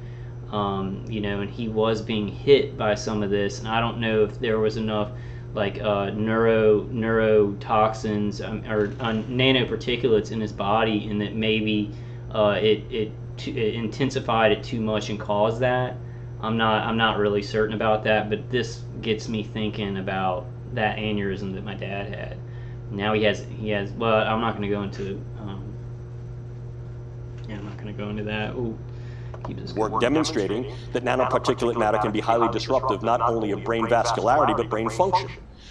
and he was being hit by some of this, and I don't know if there was enough neurotoxins or nanoparticulates in his body, and that maybe it intensified it too much and caused that. I'm not really certain about that, but this gets me thinking about that aneurysm that my dad had. Now he has. Well, I'm not going to go into. I'm not going to go into that. Ooh, keep this work demonstrating that nanoparticulate matter can be highly disruptive, not only of brain vascularity but brain function.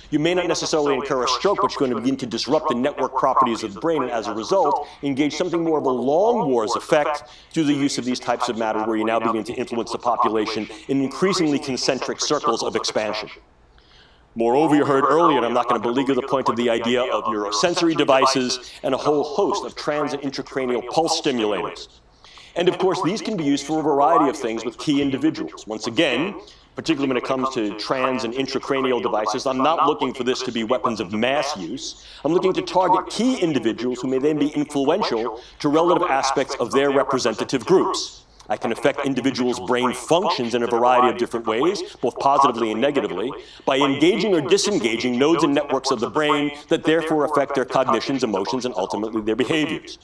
You may not necessarily incur a stroke, but you're going to begin to disrupt the network properties of the brain, and as a result, engage something more of a long wars effect through the use of these types of matter, where you now begin to influence the population in increasingly concentric circles of expansion. Moreover, you heard earlier, and I'm not going to beleaguer the point of the idea of neurosensory devices and a whole host of trans and intracranial pulse stimulators. And of course, these can be used for a variety of things with key individuals. Once again, particularly when it comes to trans and intracranial devices, I'm not looking for this to be weapons of mass use. I'm looking to target key individuals who may then be influential to relative aspects of their representative groups. I can affect individuals' brain functions in a variety of different ways, both positively and negatively, by engaging or disengaging nodes and networks of the brain that therefore affect their cognitions, emotions, and ultimately their behaviors.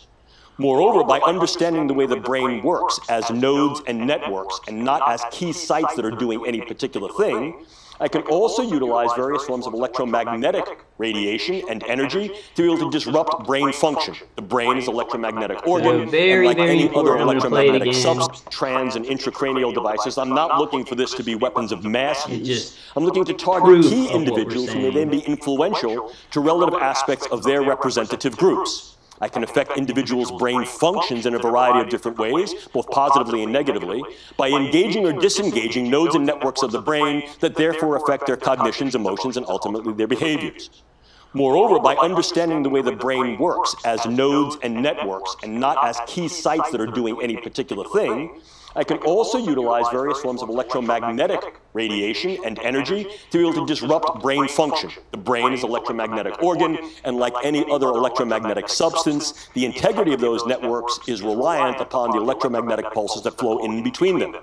Moreover, by understanding the way the brain works as nodes and networks and not as key sites that are doing any particular thing, I can also utilize various forms of electromagnetic radiation and energy to be able to disrupt brain function. The brain is an electromagnetic organ, and like any other electromagnetic substance, trans and intracranial devices, I'm not looking for this to be weapons of mass use. I'm looking to target key individuals who may then be influential to relative aspects of their representative groups. I can affect individuals' brain functions in a variety of different ways, both positively and negatively, by engaging or disengaging nodes and networks of the brain that therefore affect their cognitions, emotions, and ultimately their behaviors. Moreover, by understanding the way the brain works as nodes and networks and not as key sites that are doing any particular thing, I can also utilize various forms of electromagnetic radiation and energy to be able to disrupt brain function. The brain is an electromagnetic organ, and like any other electromagnetic substance, the integrity of those networks is reliant upon the electromagnetic pulses that flow in between them.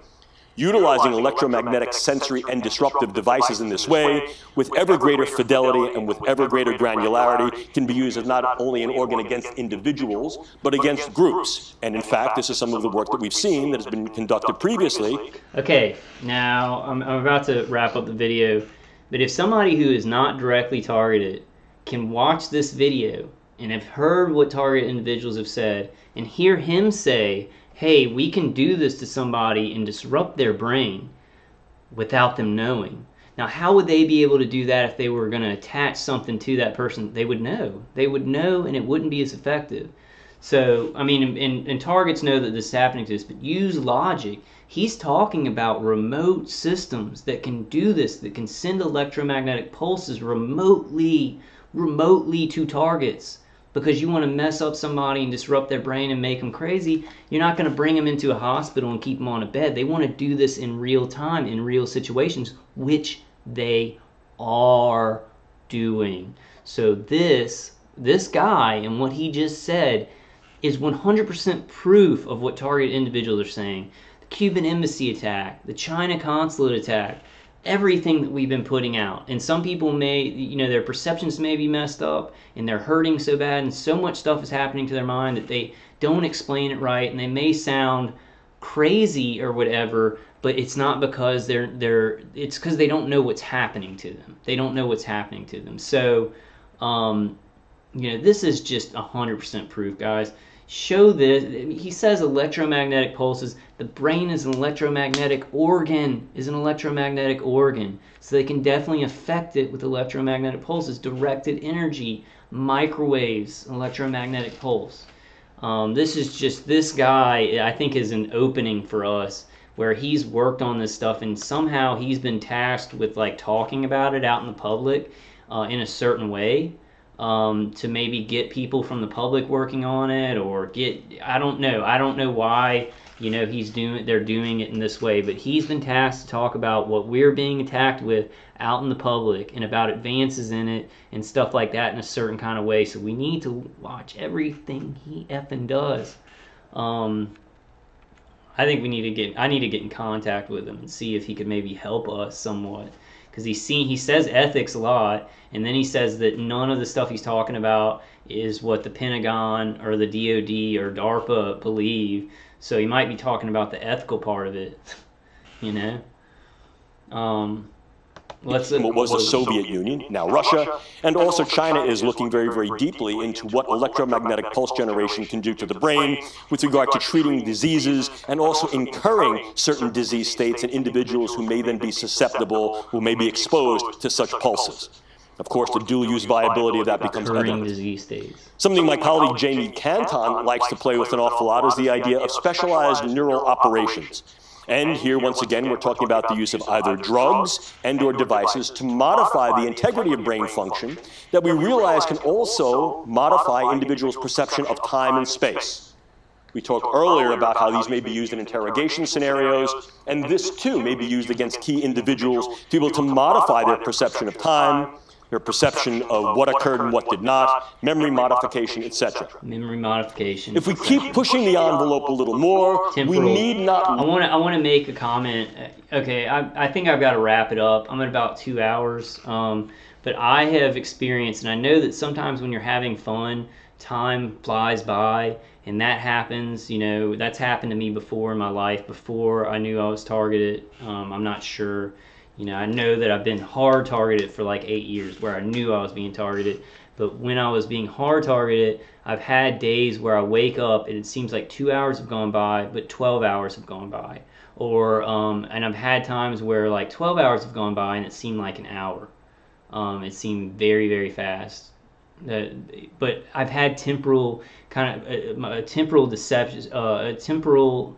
Utilizing electromagnetic sensory and disruptive devices in this way, with ever greater fidelity and with ever greater granularity, can be used as not only an organ against individuals, but against groups. And in fact, this is some of the work that we've seen that has been conducted previously. Okay, now I'm about to wrap up the video, but if somebody who is not directly targeted can watch this video and have heard what target individuals have said and hear him say, hey, we can do this to somebody and disrupt their brain without them knowing. Now, how would they be able to do that if they were going to attach something to that person? They would know. They would know, and it wouldn't be as effective. So, I mean, and targets know that this is happening to us, but use logic. He's talking about remote systems that can do this, that can send electromagnetic pulses remotely to targets. Because you want to mess up somebody and disrupt their brain and make them crazy, you're not going to bring them into a hospital and keep them on a bed. They want to do this in real time, in real situations, which they are doing. So this guy and what he just said is 100% proof of what target individuals are saying. The Cuban embassy attack, the China consulate attack, everything that we've been putting out. And some people may, their perceptions may be messed up and they're hurting so bad and so much stuff is happening to their mind that they don't explain it right and they may sound crazy or whatever, but it's not because it's because they don't know what's happening to them. They don't know what's happening to them. So, this is just 100% proof, guys. Show this. He says electromagnetic pulses. The brain is an electromagnetic organ, so they can definitely affect it with electromagnetic pulses, directed energy, microwaves, electromagnetic pulse. This guy, I think, is an opening for us where he's worked on this stuff and somehow he's been tasked with like talking about it out in the public in a certain way. To maybe get people from the public working on it, or I don't know why they're doing it in this way, but he's been tasked to talk about what we're being attacked with out in the public and about advances in it and stuff like that in a certain kind of way. So we need to watch everything he effing does. I think I need to get in contact with him and see if he could maybe help us somewhat. Because he says ethics a lot, and then he says that none of the stuff he's talking about is what the Pentagon or the DoD or DARPA believe. So he might be talking about the ethical part of it, What was the Soviet Union, now Russia, and also China is looking very, very deeply into what electromagnetic pulse generation can do to the brain with regard to treating diseases and also incurring certain disease states in individuals who may then be susceptible, who may be exposed to such pulses. Of course, the dual-use viability of that becomes evident. Disease states. Something my colleague Jamie Canton likes to play with an awful lot is the idea of specialized neural operations. And here, once again, we're talking about the use of either drugs and/or devices to modify the integrity of brain function that we realize can also modify individuals' perception of time and space. We talked earlier about how these may be used in interrogation scenarios, and this too may be used against key individuals to be able to modify their perception of time, their perception of what occurred and what did not, memory modification, etc. Memory modification. If we keep pushing the envelope a little more, we need not... I want to make a comment. Okay, I think I've got to wrap it up. I'm at about 2 hours. But I have experienced, and I know that sometimes when you're having fun, time flies by, and that happens. That's happened to me before in my life, before I knew I was targeted. I'm not sure. I know that I've been hard targeted for like 8 years where I knew I was being targeted. But when I was being hard targeted, I've had days where I wake up and it seems like 2 hours have gone by, but 12 hours have gone by. Or, and I've had times where like 12 hours have gone by and it seemed like an hour. It seemed very, very fast. But I've had temporal kind of temporal deception, temporal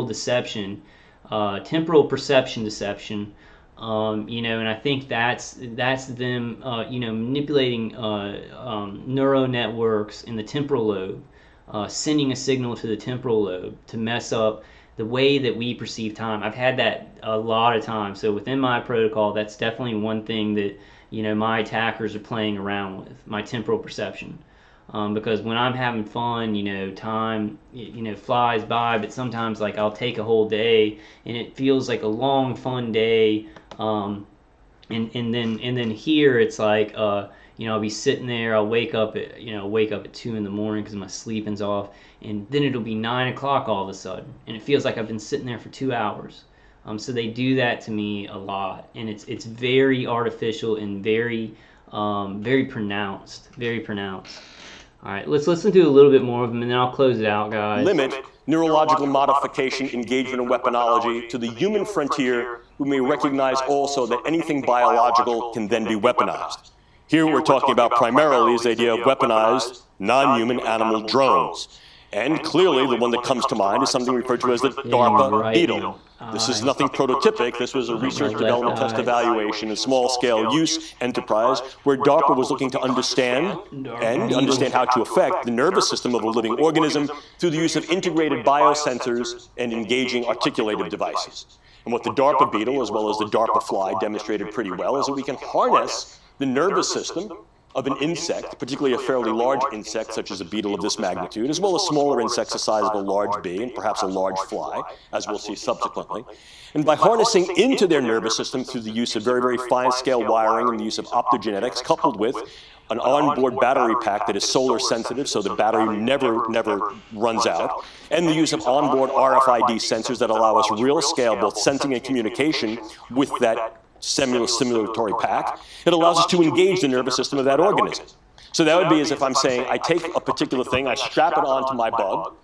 deception, temporal perception deception. And I think that's them, manipulating neural networks in the temporal lobe, sending a signal to the temporal lobe to mess up the way that we perceive time. I've had that a lot of times. So within my protocol, that's definitely one thing that my attackers are playing around with, my temporal perception. Because when I'm having fun, time, flies by, but sometimes like I'll take a whole day and it feels like a long, fun day. And then here it's like, I'll be sitting there, I'll wake up at 2 in the morning because my sleeping's off, and then it'll be 9 o'clock all of a sudden, and it feels like I've been sitting there for 2 hours. So they do that to me a lot, and it's very artificial and very pronounced, very pronounced. All right, let's listen to a little bit more of them, and then I'll close it out, guys. Limit neurological modification, engagement, and weaponology to the human frontier, who may recognize also that anything biological can then be weaponized. Here we're talking about primarily is the idea of weaponized, non-human animal drones. And clearly the one that comes to mind is something referred to as the DARPA beetle. This is nothing prototypic. This was a research, development, test, evaluation, and small-scale use enterprise where DARPA was looking to understand how to affect the nervous system of a living organism through the use of integrated biosensors and engaging articulated devices. And what the DARPA beetle, as well as the DARPA fly, demonstrated pretty well is that we can harness the nervous system of an insect, particularly a fairly large insect such as a beetle of this magnitude, as well as smaller insects the size of a large bee and perhaps a large fly, as we'll see subsequently. And by harnessing into their nervous system through the use of very, very fine-scale wiring and the use of optogenetics, coupled with an onboard battery pack that is solar sensitive, so the battery never runs out, and the use of onboard RFID sensors that allow us real scale, both sensing and communication with that simulatory pack, it allows us to engage the nervous system of that organism. So that would be as if I'm saying I take a particular thing, I strap it onto my bug,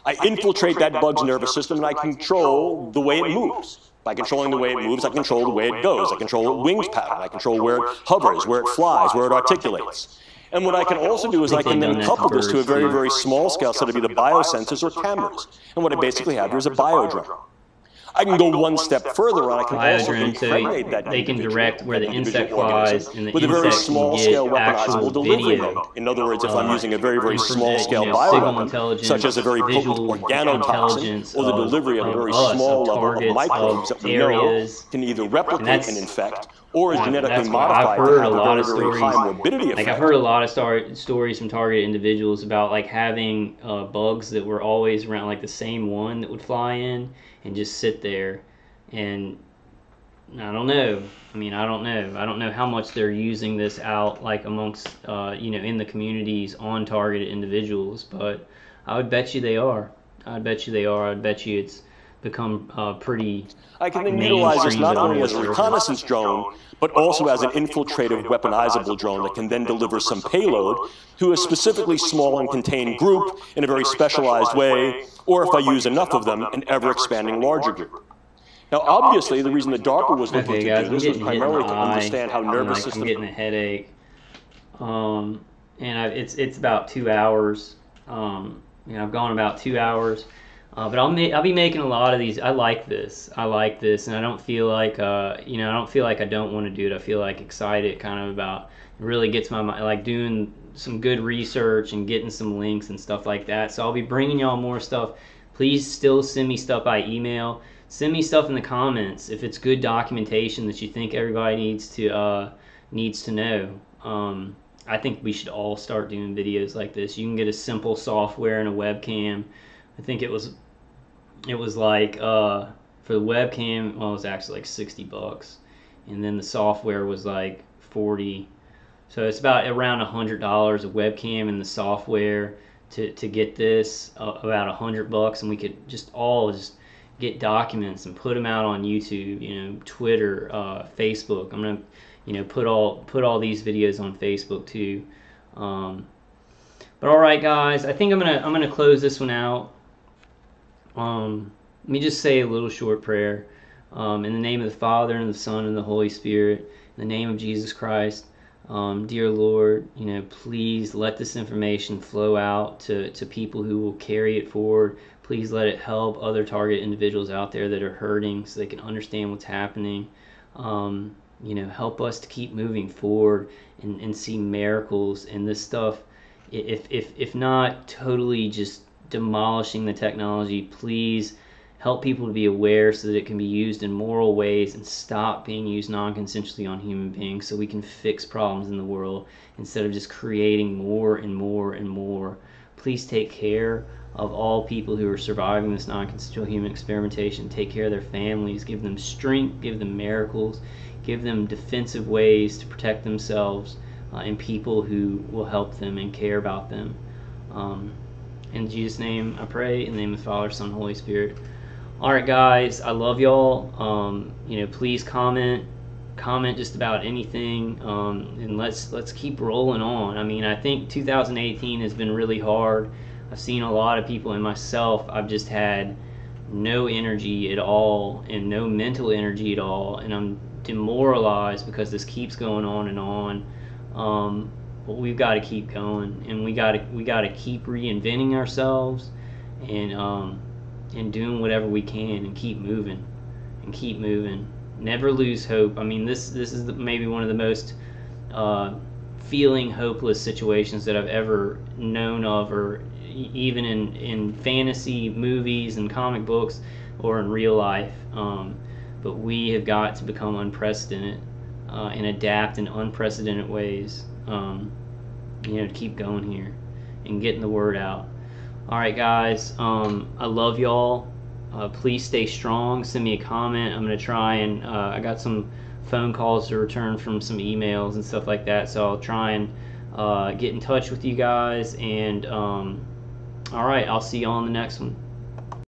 I infiltrate that bug's nervous system, and I control the way it moves. By controlling the way it moves, I control the way it goes. I control its wings pattern. I control where it hovers, where it flies, where it articulates. And what I can also do is I can then couple this to a very, very small scale set of either biosensors or cameras. And what I basically have here is a biodrone. I can go one step further on. I can also impregnate that they can direct where the insect flies, and the with a very small scale weaponizable delivery mode. In other words, if I'm using a very, very small scale bioweapon, such as a very potent organotoxin, or the delivery of a very small level of microbes that we know can either replicate and infect, or is genetically modified to have a very, very high morbidity effect. Like I've heard a lot of stories from targeted individuals about like having bugs that were always around, like the same one that would fly in and just sit there, and I don't know. I mean, I don't know how much they're using this out, like amongst, in the communities on targeted individuals, but I would bet you they are. I'd bet you it's become pretty. I can then utilize this not only as a reconnaissance drone, but also as an infiltrative weaponizable drone that can then deliver some payload to a specifically small and contained group in a very specialized way, or if I use enough of them, an ever-expanding larger group. Now, obviously, the reason the DARPA was looking to do this was primarily to understand how nervous system... I'm getting a headache. And it's about 2 hours. I've gone about 2 hours. But I'll be making a lot of these. I like this, and I don't feel like I don't want to do it. I feel like excited, kind of about. It really gets my mind, like doing some good research and getting some links and stuff like that. So I'll be bringing y'all more stuff. Please still send me stuff by email. Send me stuff in the comments if it's good documentation that you think everybody needs to know. I think we should all start doing videos like this. You can get a simple software and a webcam. I think it was like for the webcam, well, it was actually like $60, and then the software was like $40. So it's about around $100 a webcam and the software to get this, about $100, and we could just get documents and put them out on YouTube, Twitter, Facebook. I'm gonna put all these videos on Facebook too. But all right, guys, I think I'm gonna close this one out. Let me just say a little short prayer. In the name of the Father, and the Son, and the Holy Spirit, in the name of Jesus Christ, Dear Lord, please let this information flow out to people who will carry it forward. Please let it help other target individuals out there that are hurting so they can understand what's happening. Help us to keep moving forward and see miracles and this stuff. If not totally just demolishing the technology, please help people to be aware so that it can be used in moral ways and stop being used non-consensually on human beings so we can fix problems in the world instead of just creating more and more and more. Please take care of all people who are surviving this non-consensual human experimentation. Take care of their families, give them strength, give them miracles, give them defensive ways to protect themselves, and people who will help them and care about them. In Jesus' name I pray, in the name of the Father, Son, Holy Spirit. Alright guys, I love y'all. Please comment just about anything, and let's keep rolling on. I think 2018 has been really hard. I've seen a lot of people, and myself, I've just had no energy at all and no mental energy at all, and I'm demoralized because this keeps going on and on. But we've got to keep going, and we got to keep reinventing ourselves and doing whatever we can and keep moving. Never lose hope. This is maybe one of the most feeling hopeless situations that I've ever known of, or even in fantasy movies and comic books or in real life. But we have got to become unprecedented and adapt in unprecedented ways, to keep going here and getting the word out. Alright guys, I love y'all. Please stay strong. Send me a comment. I'm going to try and I got some phone calls to return from some emails and stuff like that, so I'll try and get in touch with you guys. And alright, I'll see you on the next one.